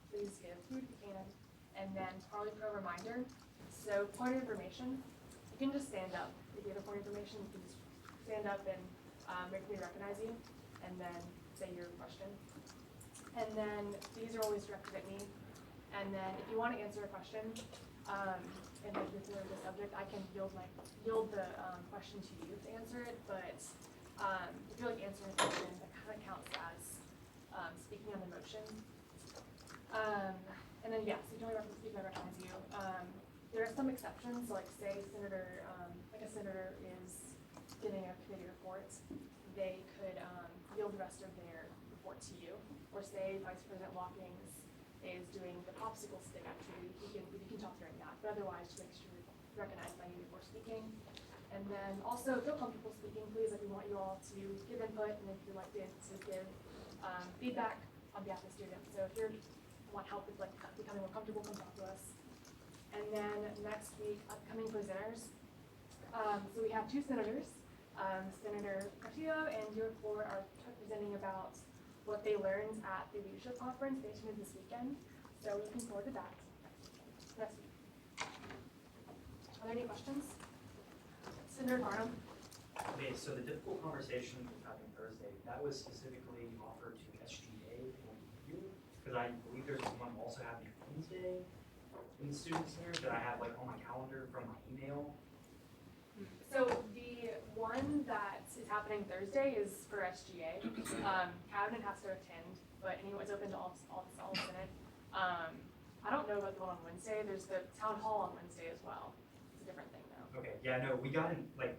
please give food if you can. And then Parley Pro reminder. So point of information, you can just stand up. If you have a point of information, you can just stand up and make me recognize you, and then say your question. And then these are always directed at me. And then if you want to answer a question, and like with the subject, I can yield the question to you to answer it. But if you're like answering a question, that kind of counts as speaking on the motion. And then yes, you don't have to speak. I recognize you. There are some exceptions. So like say a senator is getting a committee report, they could yield the rest of their report to you. Or say Vice President Watkins is doing the popsicle stick activity, you can talk during that. But otherwise, just make sure you're recognized by you before speaking. And then also feel comfortable speaking, please. Like, we want you all to give input, and if you're elected, to give feedback on behalf of the students. So if you want help with like becoming more comfortable, come talk to us. And then next week, upcoming presenters. So we have two senators, Senator Castillo and Stuart Ford are presenting about what they learned at the leadership conference they attended this weekend. So we're looking forward to that next week. Are there any questions? Senator Barnum? Okay, so the difficult conversation we're having Thursday, that was specifically offered to SGA and you, because I believe there's one also happening Wednesday in the Student Center that I have like on my calendar from my email. So the one that is happening Thursday is for SGA. Cabinet has to attend, but anyway, it's open to all the Senate. I don't know about the one on Wednesday. There's the town hall on Wednesday as well. It's a different thing though. Okay, yeah, no, we got in, like,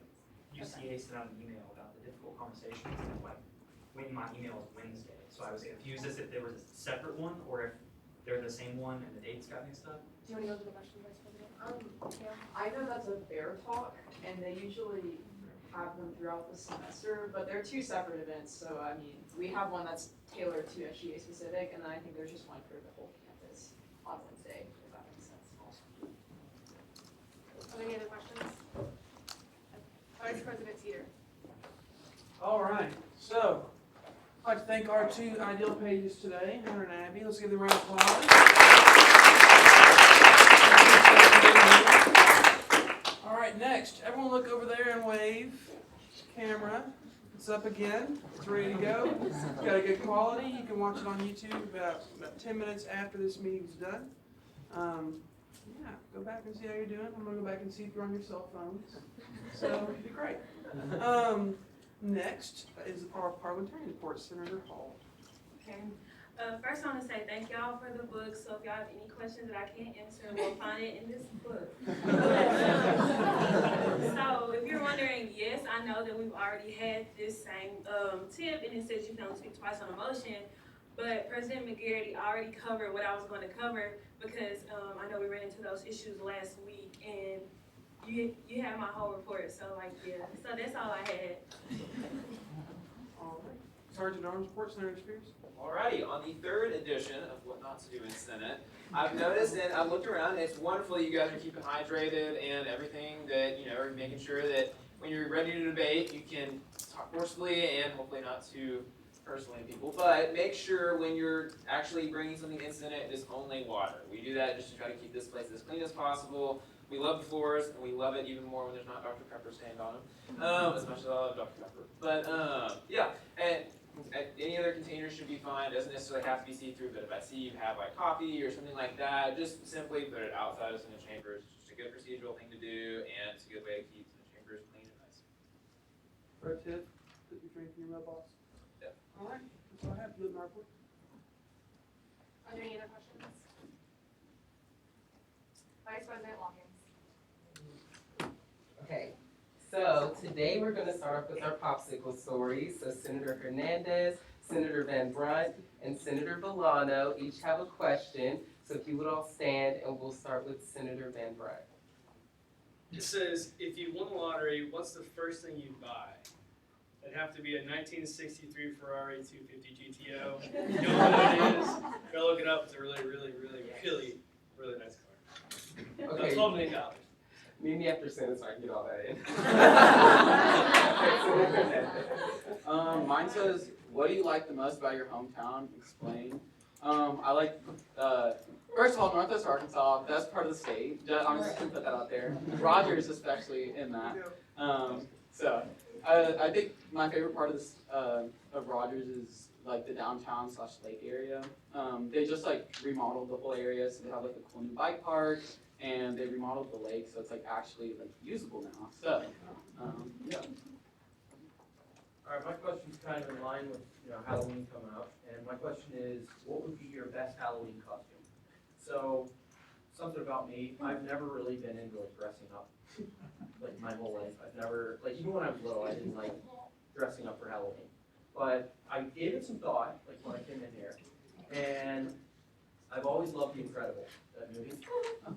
UCA sent out an email about the difficult conversations, and like, when my email is Wednesday, so I was confused as if there was a separate one, or if they're the same one and the dates got mixed up. Do you want to go to the question, Vice President? Yeah. I know that's a bear talk, and they usually have them throughout the semester, but they're two separate events, so I mean, we have one that's tailored to SGA specific, and then I think there's just one for the whole campus on Wednesday, if that makes sense. Are there any other questions? Vice President Teeter. All right, so I'd like to thank our two ideal pages today, Hunter and Abby. Let's give them a round of applause. All right, next, everyone look over there and wave. Camera, it's up again. It's ready to go. It's got a good quality. You can watch it on YouTube about 10 minutes after this meeting's done. Yeah, go back and see how you're doing. I'm gonna go back and see if you're on your cell phones. So it'll be great. Next is our parliamentarian report, Senator Hall. Okay. First, I want to say thank y'all for the book. So if y'all have any questions that I can't answer, we'll find it in this book. So if you're wondering, yes, I know that we've already had this same tip, and it says you can only speak twice on a motion. But President McGarity already covered what I was going to cover, because I know we ran into those issues last week, and you have my whole report. So like, yeah. So that's all I had. All right. Sergeant Arms report, Senator Spears. Alrighty, on the third edition of What Not to Do in Senate, I've noticed and I've looked around, it's wonderful you guys are keeping hydrated and everything, that, you know, you're making sure that when you're ready to debate, you can talk forcefully and hopefully not too personally to people, but make sure when you're actually bringing something in Senate, it is only water. We do that just to try to keep this place as clean as possible. We love the floors, and we love it even more when there's not Dr. Pepper stained on them, as much as I love Dr. Pepper. But, yeah, and any other container should be fine. It doesn't necessarily have to be see-through, but if I see you have like coffee or something like that, just simply put it outside of Senate chambers. It's just a good procedural thing to do, and it's a good way to keep Senate chambers clean and nice. Pro tip, put your drink in your mailbox. Yeah. All right, that's all I have. Good, Mark. Are there any other questions? Vice President Watkins. Okay, so today we're going to start off with our popsicle stories. So Senator Hernandez, Senator Van Brunt, and Senator Villano each have a question. So if you would all stand, and we'll start with Senator Van Brunt. It says, if you won the lottery, what's the first thing you'd buy? It'd have to be a 1963 Ferrari 250 GTO. If you don't know what it is, go look it up. It's a really, really, really, really, really nice car. Okay. $12 million. Meet me after Senate so I can get all that in. Mine says, what do you like the most about your hometown? Explain. I like, first of all, Northwest Arkansas, best part of the state. I'm just gonna put that out there. Rogers especially in that. So I think my favorite part of this of Rogers is like the downtown / lake area. They just like remodeled the whole area, so they have like a cool new bike park. And they remodeled the lake, so it's like actually like usable now. So, yeah. All right, my question's kind of in line with Halloween coming up, and my question is, what would be your best Halloween costume? So, something about me, I've never really been into like dressing up. like my whole life. I've never, like even when I was little, I didn't like dressing up for Halloween. But I gave it some thought, like when I came in here, and I've always loved The Incredibles, that movie.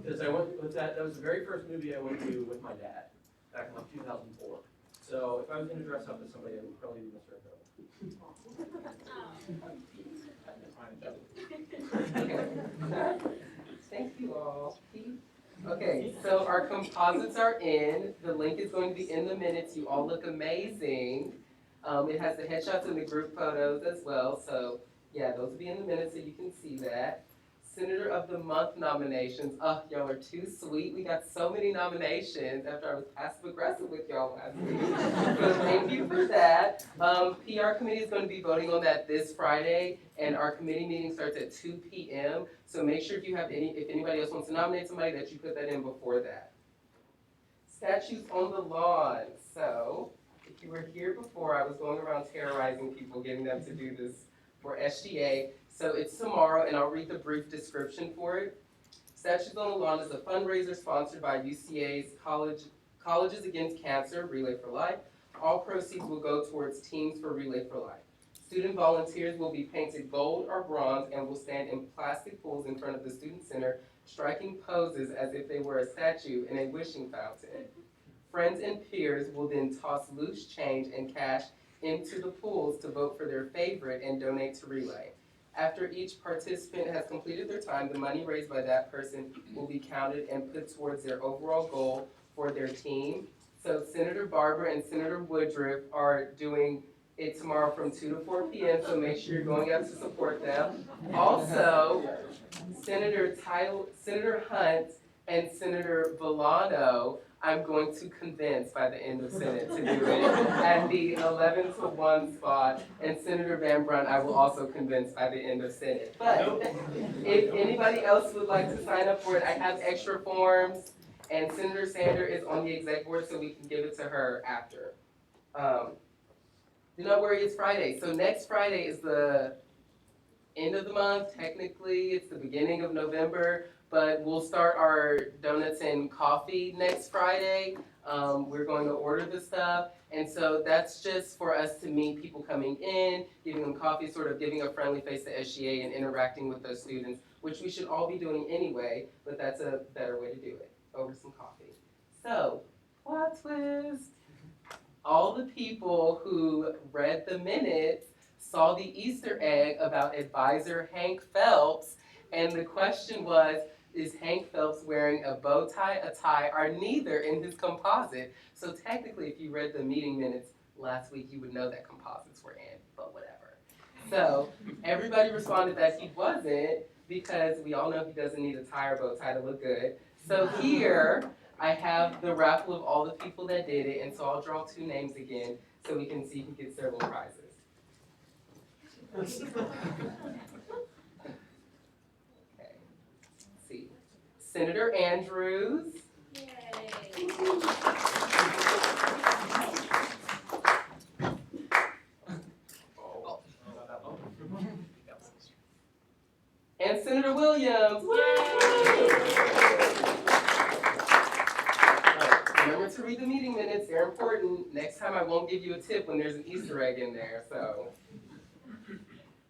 Because I went with that was the very first movie I went to with my dad, back in like 2004. So if I was gonna dress up as somebody, I would probably be Mr. Incredible. Thank you all. Okay, so our composites are in. The link is going to be in the minutes. You all look amazing. It has the headshots and the group photos as well. So yeah, those will be in the minutes so you can see that. Senator of the Month nominations. Oh, y'all are too sweet. We got so many nominations after I was passive aggressive with y'all last week. So thank you for that. PR committee is going to be voting on that this Friday, and our committee meeting starts at 2 p.m. So make sure if anybody else wants to nominate somebody, that you put that in before that. Statues on the lawn. So if you were here before, I was going around terrorizing people, getting them to do this for SGA. So it's tomorrow, and I'll read the brief description for it. Statues on the Lawn is a fundraiser sponsored by UCA's Colleges Against Cancer, Relay for Life. All proceeds will go towards Teams for Relay for Life. Student volunteers will be painted gold or bronze and will stand in plastic pools in front of the Student Center, striking poses as if they were a statue in a wishing fountain. Friends and peers will then toss loose change and cash into the pools to vote for their favorite and donate to Relay. After each participant has completed their time, the money raised by that person will be counted and put towards their overall goal for their team. So Senator Barber and Senator Woodruff are doing it tomorrow from 2 to 4 p.m., so make sure you're going out to support them. Also, Senator Hunt and Senator Villano, I'm going to convince by the end of Senate to do it at the 11 to 1 spot, and Senator Van Brunt I will also convince by the end of Senate. But if anybody else would like to sign up for it, I have extra forms, and Senator Sander is on the exec board, so we can give it to her after. Do not worry, it's Friday. So next Friday is the end of the month. Technically, it's the beginning of November, but we'll start our donuts and coffee next Friday. We're going to order the stuff. And so that's just for us to meet people coming in, giving them coffee, sort of giving a friendly face to SGA and interacting with those students, which we should all be doing anyway, but that's a better way to do it, over some coffee. So, plot twist. All the people who read the minutes saw the Easter egg about advisor Hank Phelps, and the question was, is Hank Phelps wearing a bow tie, a tie, or neither in his composite? So technically, if you read the meeting minutes last week, you would know that composites were in, but whatever. So everybody responded that he wasn't, because we all know he doesn't need a tie or bow tie to look good. So here, I have the raffle of all the people that did it, and so I'll draw 2 names again so we can see who gets several prizes. Okay, let's see. Senator Andrews. Yay. And Senator Williams. Remember to read the meeting minutes, they're important. Next time I won't give you a tip when there's an Easter egg in there, so.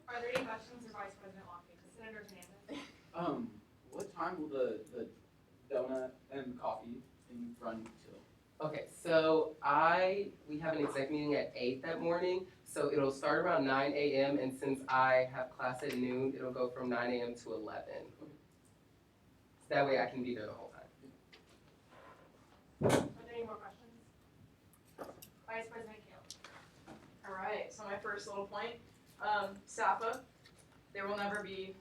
Are there any questions for Vice President Lockett? Senator Hernandez? What time will the donut and coffee thing run till? Okay, so we have an exec meeting at 8 that morning, so it'll start around 9 a.m. and since I have class at noon, it'll go from 9 a.m. to 11. So that way I can be there the whole time. Are there any more questions? Vice President Kale. All right, so my first little point, SAFA, there will never be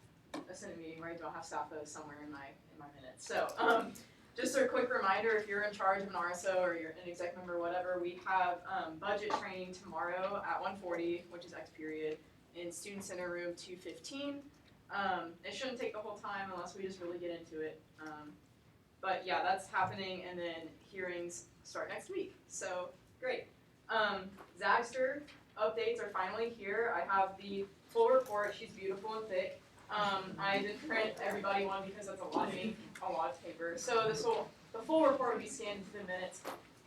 a Senate meeting where I don't have SAFA somewhere in my minutes. So just a quick reminder, if you're in charge of an RSO or you're an exec member or whatever, we have budget training tomorrow at 1:40, which is X period, in Student Center room 215. It shouldn't take the whole time unless we just really get into it. But yeah, that's happening, and then hearings start next week. So great. Zagster updates are finally here. I have the full report. She's beautiful and thick. I didn't print everybody one because that's a lot of ink, a lot of paper. So the full report will be scanned into the minutes.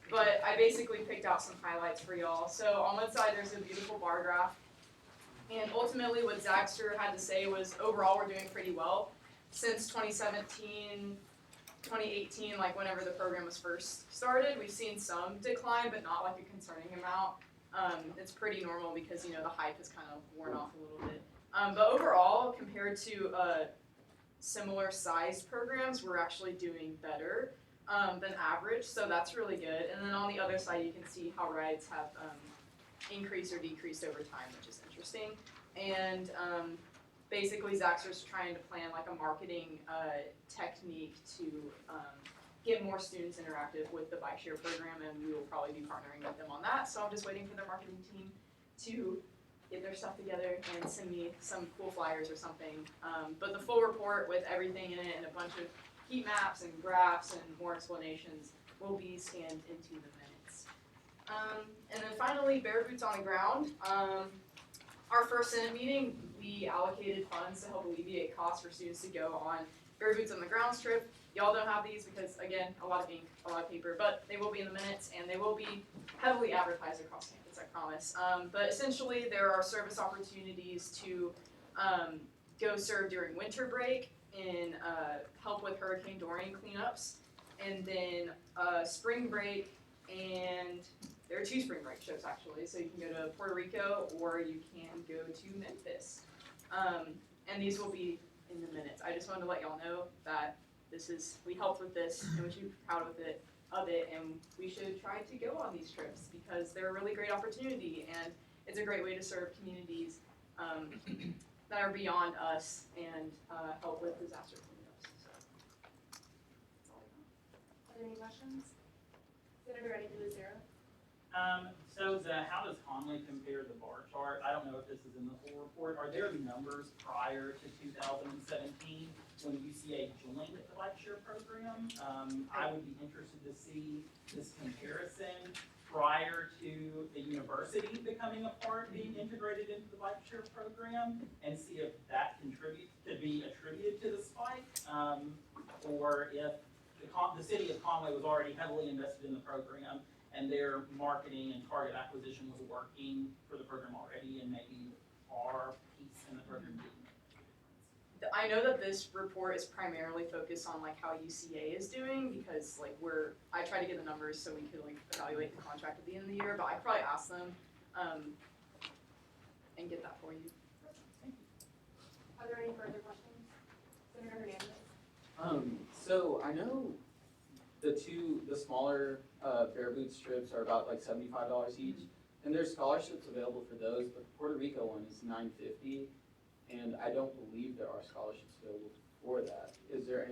but I basically picked out some highlights for y'all. So on one side, there's a beautiful bar graph. And ultimately what Zaxter had to say was overall we're doing pretty well. Since 2017, 2018, like whenever the program was first started, we've seen some decline, but not like a concerning amount. It's pretty normal because, you know, the hype has kind of worn off a little bit. But overall, compared to similar sized programs, we're actually doing better than average, so that's really good. And then on the other side, you can see how rides have increased or decreased over time, which is interesting. And basically, Zaxter's trying to plan like a marketing technique to get more students interactive with the bike share program, and we will probably be partnering with them on that. So I'm just waiting for their marketing team to get their stuff together and send me some cool flyers or something. But the full report with everything in it and a bunch of heat maps and graphs and more explanations will be scanned into the minutes. And then finally, bare boots on the ground. Our first Senate meeting, we allocated funds to help alleviate costs for students to go on bare boots on the ground trip. Y'all don't have these because, again, a lot of ink, a lot of paper, but they will be in the minutes and they will be heavily advertised across campus, I promise. But essentially, there are service opportunities to go serve during winter break and help with Hurricane Dorian cleanups, and then spring break, and there are 2 spring break trips actually, so you can go to Puerto Rico or you can go to Memphis. And these will be in the minutes. I just wanted to let y'all know that we helped with this and we should be proud of it, and we should try to go on these trips because they're a really great opportunity and it's a great way to serve communities that are beyond us and help with disaster cleanups. So, that's all I got. Are there any questions? Senator Ready Lucero? So how does Conley compare the bar chart? I don't know if this is in the full report. Are there numbers prior to 2017 when UCA joined the bike share program? I would be interested to see this comparison prior to the university becoming a part, being integrated into the bike share program, and see if that could be attributed to the spike, or if the city of Conway was already heavily invested in the program and their marketing and target acquisition was working for the program already, and maybe our piece in the program didn't. I know that this report is primarily focused on like how UCA is doing because like I try to get the numbers so we could like evaluate the contract at the end of the year, but I'd probably ask them and get that for you. Are there any further questions? Senator Hernandez? So I know the smaller bare boot strips are about like $75 each, and there's scholarships available for those, but the Puerto Rico one is $950, and I don't believe there are scholarships available for that. Is there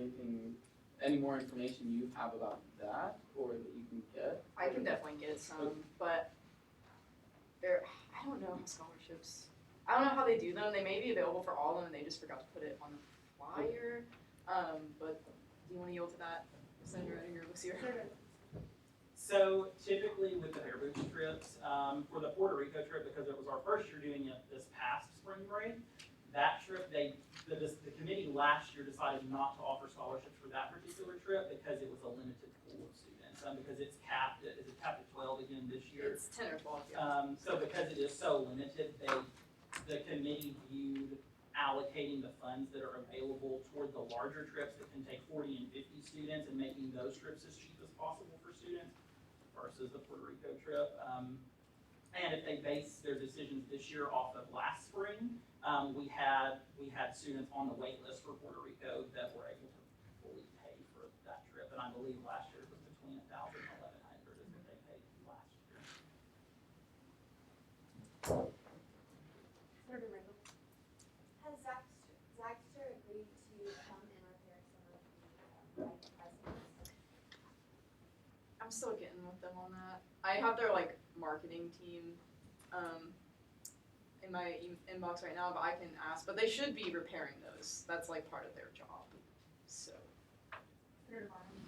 any more information you have about that, or that you can get? I can definitely get some, but I don't know how scholarships, I don't know how they do them. They may be available for all of them and they just forgot to put it on the flyer. But do you want to yield to that, Senator Ettinger, Lucier? So typically with the bare boot trips, for the Puerto Rico trip, because it was our first year doing it this past spring break, that trip, the committee last year decided not to offer scholarships for that particular trip because it was a limited pool of students. Because it's capped, is it capped at 12 again this year? It's 10 or 12, yeah. So because it is so limited, the committee viewed allocating the funds that are available toward the larger trips that can take 40 and 50 students and making those trips as cheap as possible for students versus the Puerto Rico trip. And if they base their decisions this year off of last spring, we had students on the wait list for Puerto Rico that were able to fully pay for that trip. And I believe last year it was between $1,000 and $1,100 is what they paid last year. Senator Randall? Has Zaxter agreed to come and repair some of the bike bicycles? I'm still getting with them on that. I have their like marketing team in my inbox right now, but I can ask. But they should be repairing those. That's like part of their job. So. Senator Barnes?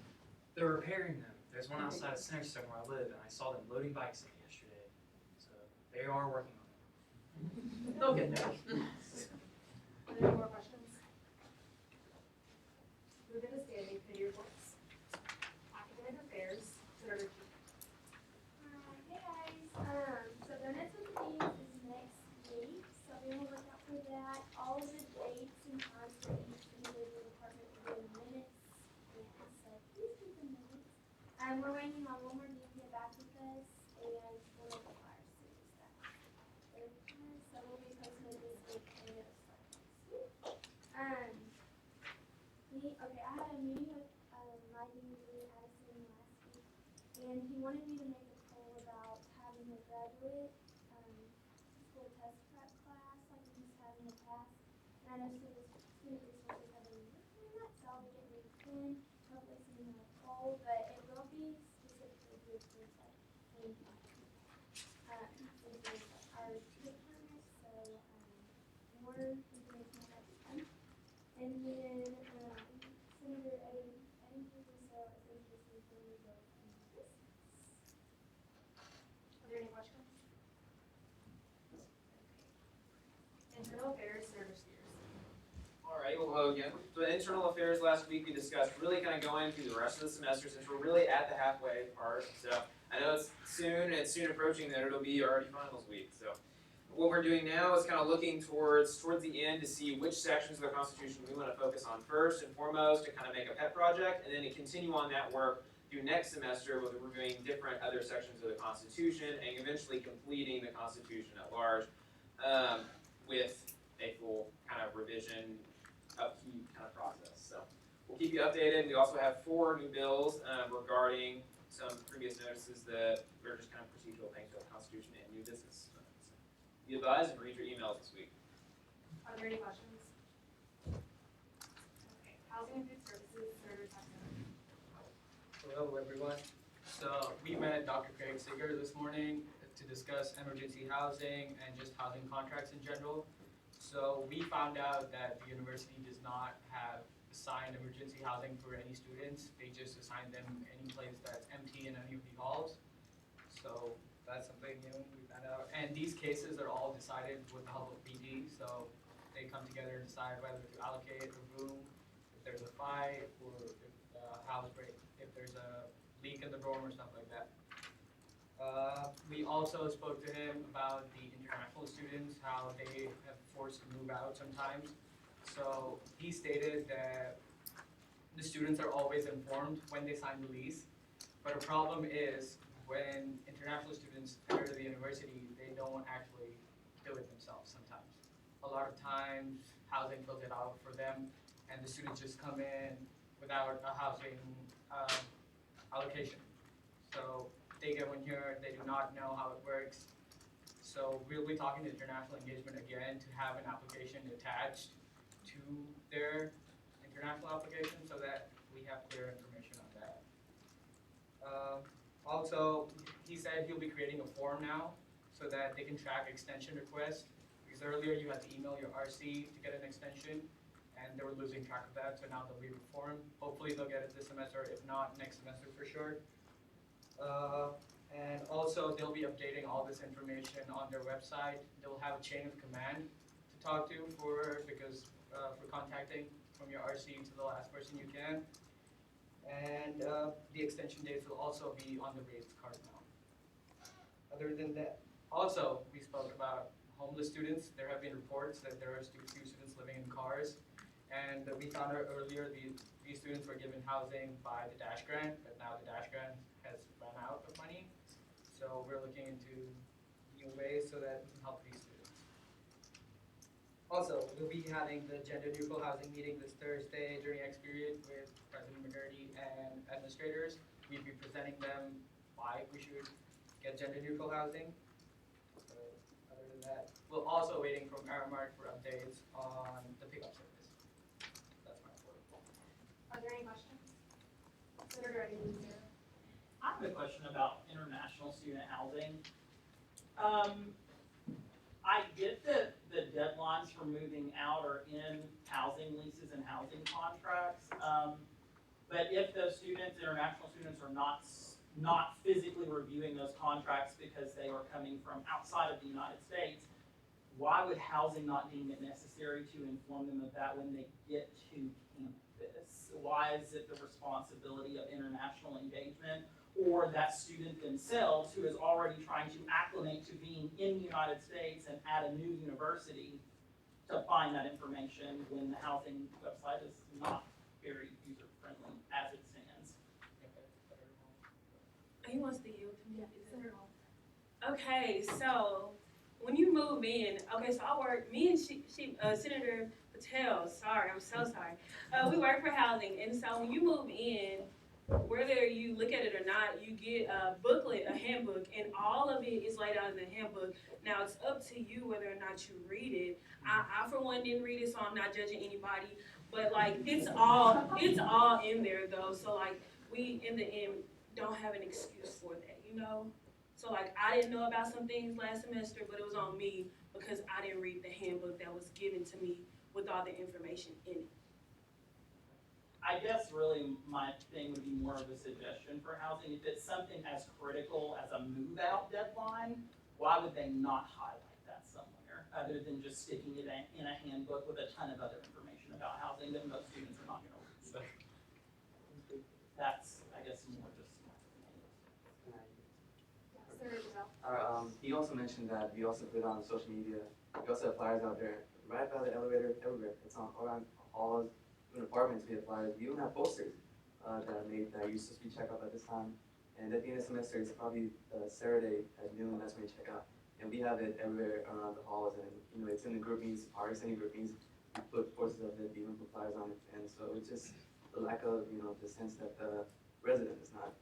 They're repairing them. There's one outside of Center Stone where I live, and I saw them loading bikes in yesterday. So they are working on it. They'll get there. Are there any more questions? Moving to standing committee reports. Academic affairs, Senator Key. okay, I had a meeting with, my dean, Addison, last week, and he wanted me to make a poll about having a graduate, school test prep class like we used to have in the past. And I know student resources have been working on that, so I'll be getting it in, hopefully sending out a poll, but it will be specifically geared towards like since there's our two partners, so, more information on that to come. And then, Senator Eddington, so is interested in the vote on this. Are there any questions? Internal affairs, Senator Spears. All right, well, hello again. So internal affairs last week we discussed really kind of going through the rest of the semester since we're really at the halfway part. So I know it's soon approaching that it'll be already finals week. So what we're doing now is kind of looking towards the end to see which sections of the Constitution we want to focus on first and foremost to kind of make a pet project, and then to continue on that work through next semester with reviewing different other sections of the Constitution and eventually completing the Constitution at large with a full kind of revision upkeep kind of process. So we'll keep you updated. We also have 4 new bills regarding some previous notices that we're just kind of procedural things with the Constitution and new business. So be advised and read your emails this week. Are there any questions? Okay, housing and food services, Senator Tucker. Hello, everyone. So we met Dr. Craig Seeger this morning to discuss emergency housing and just housing contracts in general. So we found out that the university does not have assigned emergency housing for any students. They just assign them any place that's empty in any of the halls. So that's something new we found out. And these cases are all decided with the help of PD. So they come together and decide whether to allocate a room, if there's a fight, or if the house break, if there's a leak in the dorm or stuff like that. We also spoke to him about the international students, how they have forced to move out sometimes. So he stated that the students are always informed when they sign the lease, but a problem is when international students enter the university, they don't actually do it themselves sometimes. A lot of times, housing fills it out for them, and the students just come in without a housing allocation. So they get one here, they do not know how it works. So we'll be talking to international engagement again to have an application attached to their international application so that we have clear information on that. Also, he said he'll be creating a form now so that they can track extension requests. Because earlier you had to email your RC to get an extension, and they were losing track of that, so now there'll be a form. Hopefully they'll get it this semester, if not next semester for sure. And also they'll be updating all this information on their website. They'll have a chain of command to talk to for contacting from your RC to the last person you can. And the extension dates will also be on the rates card now. Other than that, also we spoke about homeless students. There have been reports that there are few students living in cars. And we found out earlier these students were given housing by the DASH grant, but now the DASH grant has run out of money. So we're looking into new ways so that we can help these students. Also, we'll be having the gender neutral housing meeting this Thursday during X period with President McGurty and administrators. We'll be presenting them why we should get gender neutral housing. So other than that, we're also waiting from Aramark for updates on the pickup service. That's my report. Are there any questions? Senator Eddington. I have a question about international student housing. I get that the deadlines for moving out are in housing leases and housing contracts, but if those students, international students, are not physically reviewing those contracts because they are coming from outside of the United States, why would housing not deem it necessary to inform them of that when they get to campus? Why is it the responsibility of international engagement or that student themselves who is already trying to acclimate to being in the United States and at a new university to find that information when the housing website is not very user-friendly as it stands? He wants to yield to me. Okay, so when you move in, okay, so me and Senator Patel, sorry, I'm so sorry. We work for housing, and so when you move in, whether you look at it or not, you get a booklet, a handbook, and all of it is laid out in the handbook. Now, it's up to you whether or not you read it. I for one, didn't read it, so I'm not judging anybody, but like, it's all in there though, so like, we, in the end, don't have an excuse for that, you know? So like, I didn't know about some things last semester, but it was on me because I didn't read the handbook that was given to me with all the information in it. I guess really my thing would be more of a suggestion for housing. If it's something as critical as a move-out deadline, why would they not highlight that somewhere, other than just sticking it in a handbook with a ton of other information about housing that most students are not gonna read? That's, I guess, more just. He also mentioned that we also put on social media, we also have flyers out there, right by the elevator, everywhere. It's on around all in apartments, we have flyers. We even have posters that are made that used to be checked out at this time. And at the end of the semester, it's probably Saturday at noon, that's when you check out. And we have it everywhere around the halls, and you know, it's in the group meetings, parties, any group meetings. We put posters of it, we even put flyers on it. And so it's just the lack of, you know, the sense that the resident is not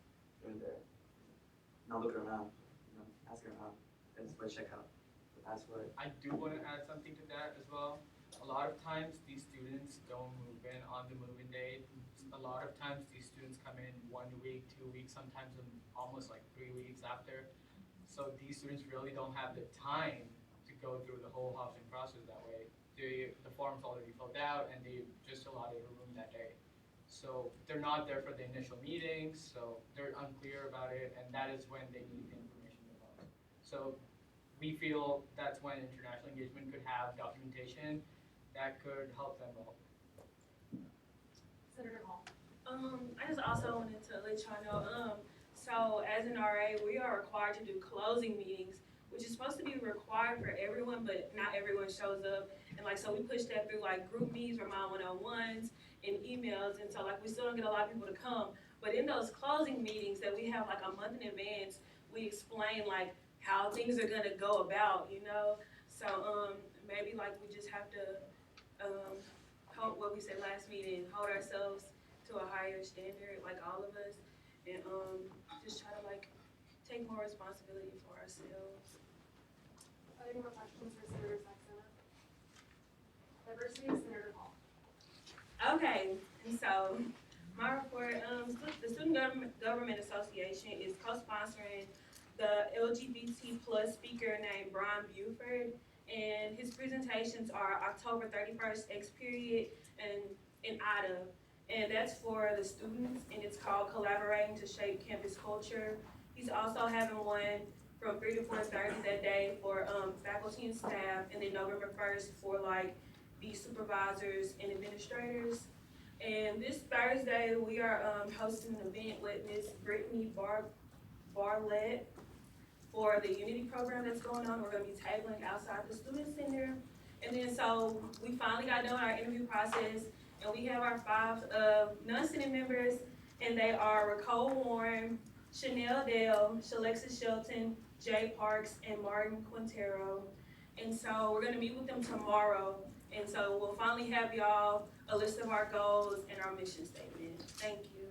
in there, not looking around, you know, asking around. That's what check out. That's what. I do want to add something to that as well. A lot of times these students don't move in on the move-in date. A lot of times these students come in 1 week, 2 weeks, sometimes almost like 3 weeks after. So these students really don't have the time to go through the whole housing process that way. The form's already filled out and they just allotted a room that day. So they're not there for the initial meetings, so they're unclear about it, and that is when they need the information the most. So we feel that's when international engagement could have documentation that could help them all. Senator Hall. I just also wanted to let y'all know, so as an RA, we are required to do closing meetings, which is supposed to be required for everyone, but not everyone shows up. And like, so we push that through like group meetings, Remind 101s, and emails, and so like, we still don't get a lot of people to come. But in those closing meetings that we have like a month in advance, we explain like how things are gonna go about, you know? So maybe like we just have to, hold what we said last meeting, hold ourselves to a higher standard, like all of us, and just try to like take more responsibility for ourselves. Are there any more questions for Senator Saxena? Diversity, Senator Hall. Okay, and so my report, the Student Government Association is co-sponsoring the LGBT plus speaker named Brian Buford, and his presentations are October 31st, X period, and in IDA, and that's for the students, and it's called Collaborating to Shape Campus Culture. He's also having one from 3 to 4:30 that day for faculty and staff, and then November 1st for like the supervisors and administrators. And this Thursday, we are hosting an event with Miss Brittany Barlett for the Unity program that's going on. We're gonna be tabling outside the Student Center. And then so we finally got done our interview process, and we have our 5 non-sitting members, and they are Ricole Warren, Chanel Dale, Shalexis Shelton, Jay Parks, and Martin Quintero. And so we're gonna meet with them tomorrow. And so we'll finally have y'all a list of our goals and our mission statement. Thank you.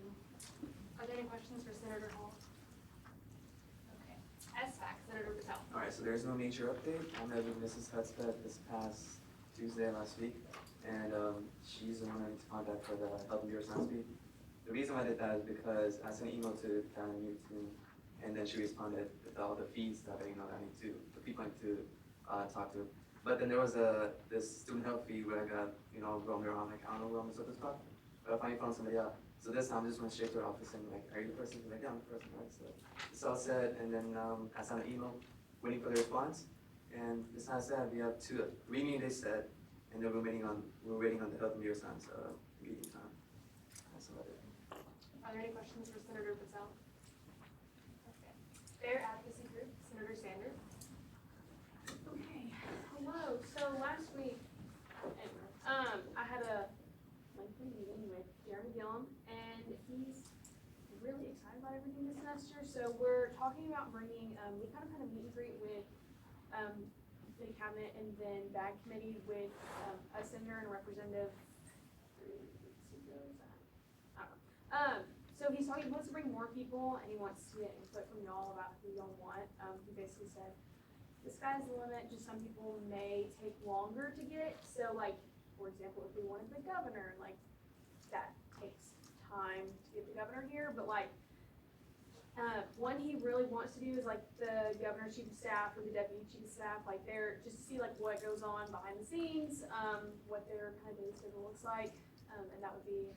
Are there any questions for Senator Hall? Okay. SFAC, Senator Patel. Alright, so there's no major update. I met with Mrs. Hudspeth this past Tuesday last week, and she's the one I need to contact for the Health and Neuroscience Week. The reason I did that is because I sent an email to the Talent Youth team, and then she responded with all the fees that I need to, the people I need to talk to. But then there was this student health feed where I got, roaming around, like, I don't know who I'm supposed to talk to, but I finally found somebody out. So this time I just went straight to her office and like, are you the person? Like, yeah, I'm the person, right? So it's all said, and then I sent an email waiting for the response. And it's not sad, we have 3 meetings they said, and then we're waiting on the Health and Neuroscience meeting time. That's about it. Are there any questions for Senator Patel? Okay. Fair Advocacy Group, Senator Sanders. Okay, hello. So last week, I had a lengthy meeting with Jeremy Gillum, and he's really excited about everything this semester. So we're talking about bringing, we kind of had a meet and greet with the cabinet and then bag committee with, a senator and a representative. I don't know. So he wants to bring more people and he wants to get input from y'all about who y'all want. He basically said, the sky's the limit, just some people may take longer to get, so like, for example, if we wanted the governor, like, that takes time to get the governor here, but like, one he really wants to do is like the governor's chief of staff or the deputy chief of staff, like they're, just to see like what goes on behind the scenes, what their kind of day schedule looks like, and that would be,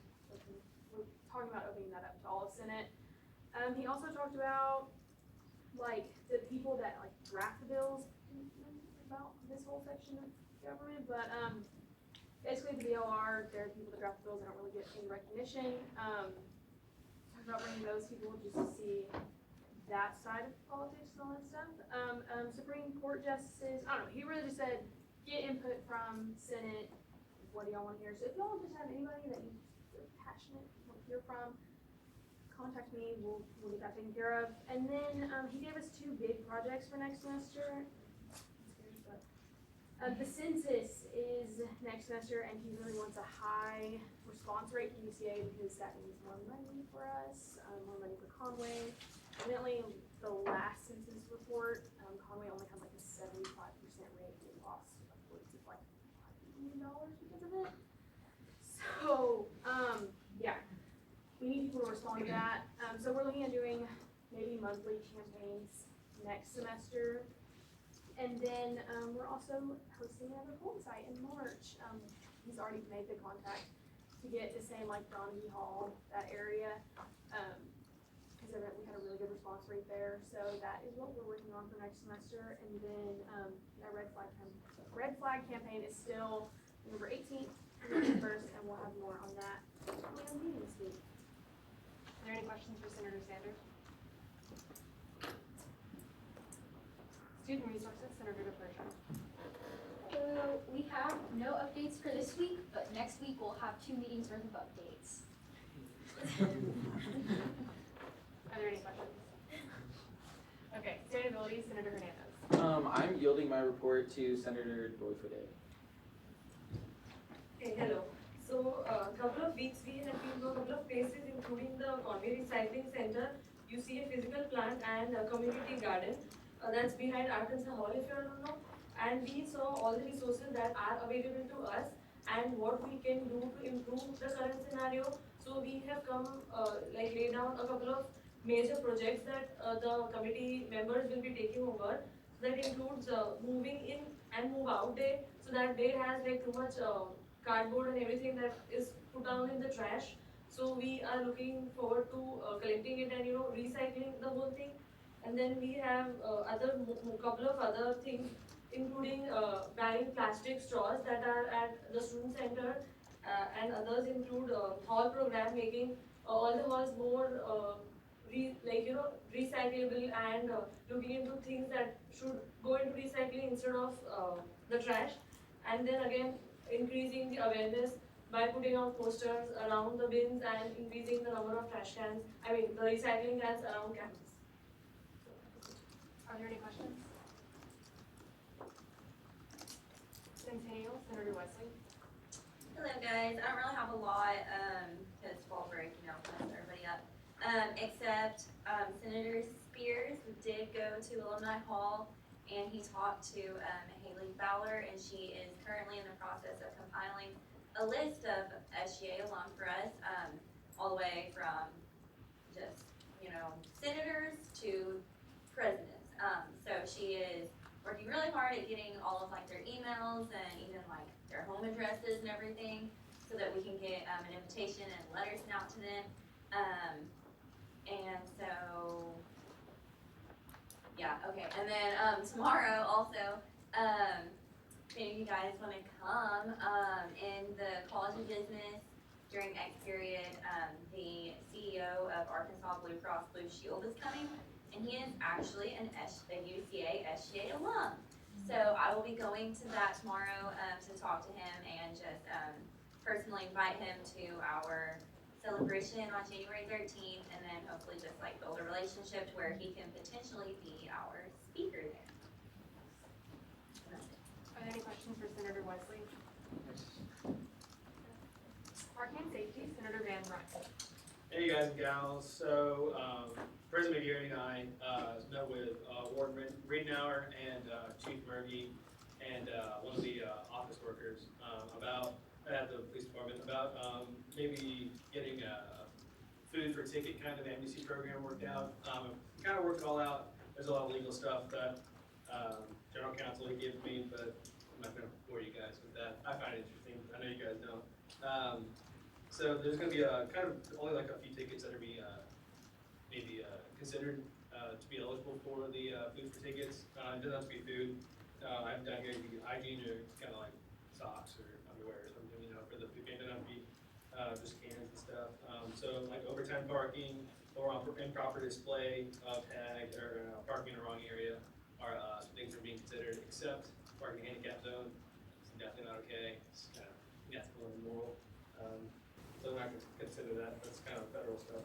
we're talking about opening that up to all of Senate. He also talked about like the people that like draft the bills about this whole section of government, but basically the BOR, they're the people that draft the bills, they don't really get any recognition. Talked about bringing those people just to see that side of politics and all that stuff. Supreme Court justices, I don't know, he really just said, get input from Senate, what do y'all want to hear? So if y'all just have anybody that you're passionate, want to hear from, contact me, we'll get that taken care of. And then he gave us 2 big projects for next semester. The census is next semester, and he really wants a high response rate for UCA because that means more money for us, more money for Conway. Evidently, the last census report, Conway only had like a 75% rate. We lost upwards of like $5 million because of it. So, yeah. We need people to respond to that. So we're looking at doing maybe monthly campaigns next semester. And then we're also hosting another home site in March. He's already made the contact to get the same like Donaghy Hall, that area. Because we had a really good response rate there. So that is what we're working on for next semester. And then that red flag campaign is still November 18th through the 1st, and we'll have more on that on the meeting this week. Are there any questions for Senator Sanders? Student Resources, Senator DePersia. So we have no updates for this week, but next week we'll have 2 meetings worth of updates. Are there any questions? Okay, sustainability, Senator Hernandez. I'm yielding my report to Senator Doifode. Okay, hello. So a couple of weeks we have been to a couple of places, including the Conway Recycling Center, UCA Physical Plant, and a community garden that's behind Arkansas Hall, if you don't know. And we saw all the resources that are available to us and what we can do to improve the current scenario. So we have come lay down a couple of major projects that the committee members will be taking over. So that includes moving in and move out day, so that day has like too much cardboard and everything that is put down in the trash. So we are looking forward to collecting it and recycling the whole thing. And then we have couple of other things, including banning plastic straws that are at the student center, and others include hall program, making all the halls more recyclable, and looking into things that should go into recycling instead of the trash. And then again, increasing the awareness by putting out posters around the bins and increasing the number of trash cans, the recycling cans around campus. Are there any questions? Centennial, Senator Wesley. Hello guys, I don't really have a lot, because fall break, messed everybody up. Except Senator Spears did go to Alumni Hall and he talked to Haley Fowler, and she is currently in the process of compiling a list of SGA alum for us, all the way from just, senators to presidents. So she is working really hard at getting all of their emails and even their home addresses and everything, so that we can get an invitation and letters sent out to them. And so, yeah, okay. And then tomorrow also, if you guys want to come in the College of Business during X period, the CEO of Arkansas Blue Cross Blue Shield is coming, and he is actually a UCA SGA alum. So I will be going to that tomorrow to talk to him and just personally invite him to our celebration on January 13th, and then hopefully just build a relationship to where he can potentially be our speaker there. And that's it. Wesley. Parking and Safety, Senator Van Brunt. Hey guys and gals, so President McGarry and I met with Ward Ridenour and Chief Murgy and one of the office workers at the police department about maybe getting a food for ticket kind of amnesty program worked out. Kind of worked it all out. There's a lot of legal stuff that general counsel had given me, but I'm not going to bore you guys with that. I find it interesting. I know you guys don't. So there's going to be kind of only like a few tickets that are maybe considered to be eligible for the food for tickets. It doesn't have to be food. I have down here it can be hygiene or kind of like socks or underwear or something, you know, for the food. It doesn't have to be just cans and stuff. So like overtime parking or improper display of tag or parking in the wrong area are some things that are being considered, except parking in the handicap zone. It's definitely not okay. It's kind of unethical and immoral. So I'm not going to consider that. That's kind of federal stuff.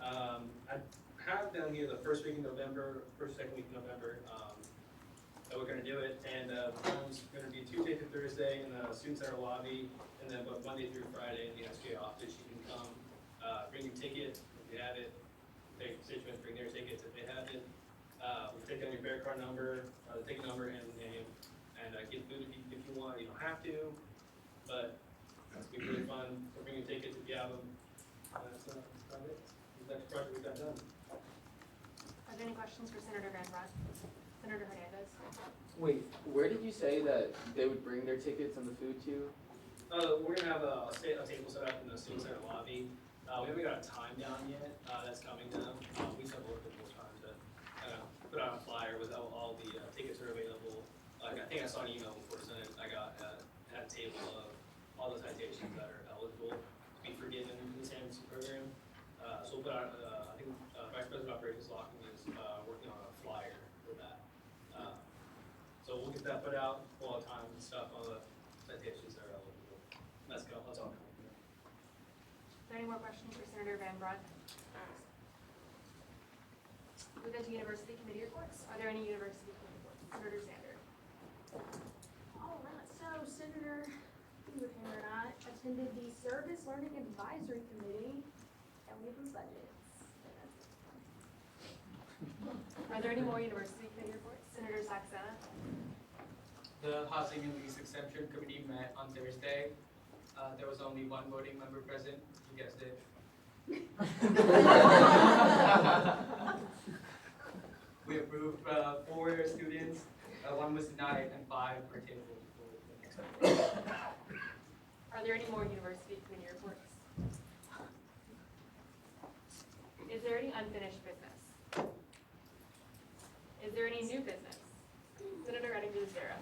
I have down here the first week in November, second week in November, that we're going to do it. And the time's going to be Tuesday through Thursday in the Student Center lobby, and then Monday through Friday in the SGA office. You can come, bring your ticket if you have it. Take constituents, bring their tickets if they have it. We'll take down your fare card number, the ticket number, and name, and get food if you want. You don't have to, but it's going to be really fun. So bring your tickets if you have them. That's about it. The next project we got done. Are there any questions for Senator Van Brunt? Senator Hernandez? Wait, where did you say that they would bring their tickets and the food to? We're going to have a table set up in the Student Center lobby. We haven't got a time down yet. That's coming down. We just have a little bit more time to put out a flyer with all the tickets are available. Like I think I saw an email before Senate. I got had a table of all the citations that are eligible to be forgiven in this amnesty program. So we'll put out, I think Vice President Operations Locking is working on a flyer for that. So we'll get that put out, all the time and stuff on the citations that are eligible. Let's go. Let's all come. Are there any more questions for Senator Van Brunt? Moving to University Committee reports. Are there any University Committee reports? Senator Sander. All right, so Senator Hammer and I attended the Service Learning Advisory Committee, and we approved budgets. Are there any more University Committee reports? Senator Saxena. The Housing and Lease Exemption Committee met on Thursday. There was only one voting member present. You guessed it. We approved 4 students. 1 was denied, and 5 were tabled for the next one. Are there any more University Committee reports? Is there any unfinished business? Is there any new business? Senator Redding-Sarah.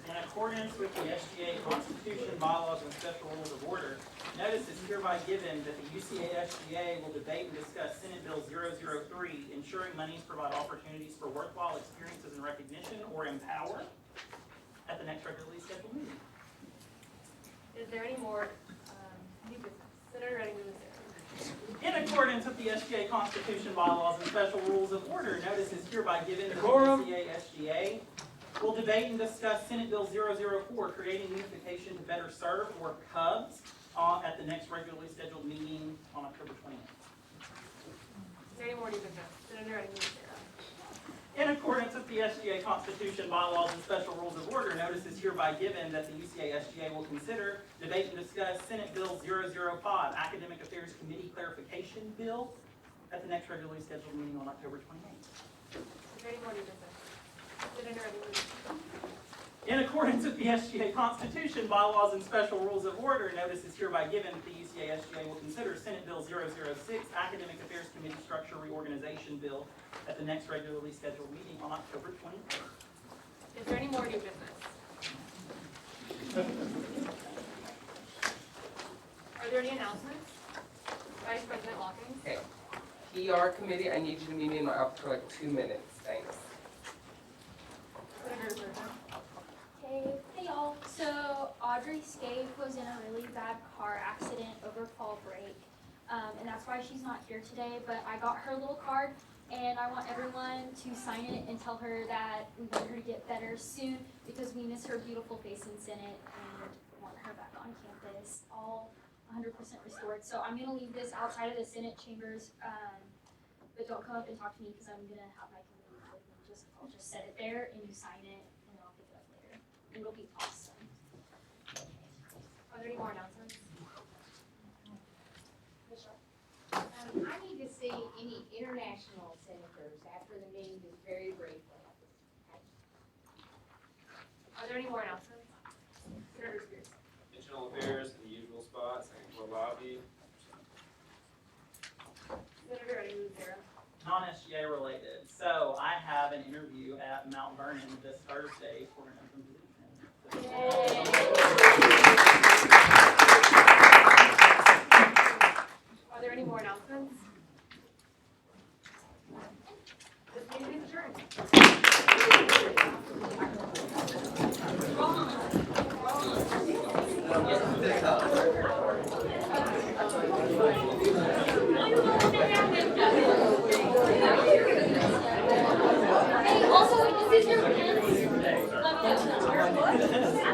In accordance with the SGA Constitution, bylaws, and special rules of order, notice is hereby given that the UCASGA will debate and discuss Senate Bill 003, ensuring monies provide opportunities for worthwhile experiences and recognition or empower, at the next regularly scheduled meeting. Is there any more new business? Senator Redding-Sarah. In accordance with the SGA Constitution, bylaws, and special rules of order, notice is hereby given that the Decorum. UCASGA will debate and discuss Senate Bill 004, creating unification to better serve, or CUBS, at the next regularly scheduled meeting on October 28th. Is there any more new business? Senator Redding-Sarah. In accordance with the SGA Constitution, bylaws, and special rules of order, notice is hereby given that the UCASGA will consider, debate, and discuss Senate Bill 005, Academic Affairs Committee Clarification Bill, at the next regularly scheduled meeting on October 28th. Is there any more new business? Senator Redding-Sarah. In accordance with the SGA Constitution, bylaws, and special rules of order, notice is hereby given that the UCASGA will consider Senate Bill 006, Academic Affairs Committee Structure Reorganization Bill, at the next regularly scheduled meeting on October 28th. Is there any more new business? Are there any announcements? Vice President Locking. Okay. PR committee, I need you to meet me in my office for like 2 minutes. Thanks. Senator Burton. Hey y'all. So Audrey Scaife was in a really bad car accident over fall break, and that's why she's not here today. But I got her little card And I want everyone to sign it and tell her that we want her to get better soon because we miss her beautiful face in Senate and want her back on campus, all 100% restored. So I'm gonna leave this outside of the Senate chambers, but don't come up and talk to me because I'm gonna have my committee with me. I'll just set it there and you sign it and then I'll pick it up later. It'll be awesome. Are there any more announcements? I need to see any international senators after the meeting, just very briefly. Are there any more announcements? Senator Spears. Internal affairs in the usual spot, second floor lobby. Senator Eddie Luzera. Non-SGA related. So I have an interview at Mount Vernon this Thursday for an open position. Are there any more announcements? This meeting is adjourned. Hey, also, this is your pen. Let me know.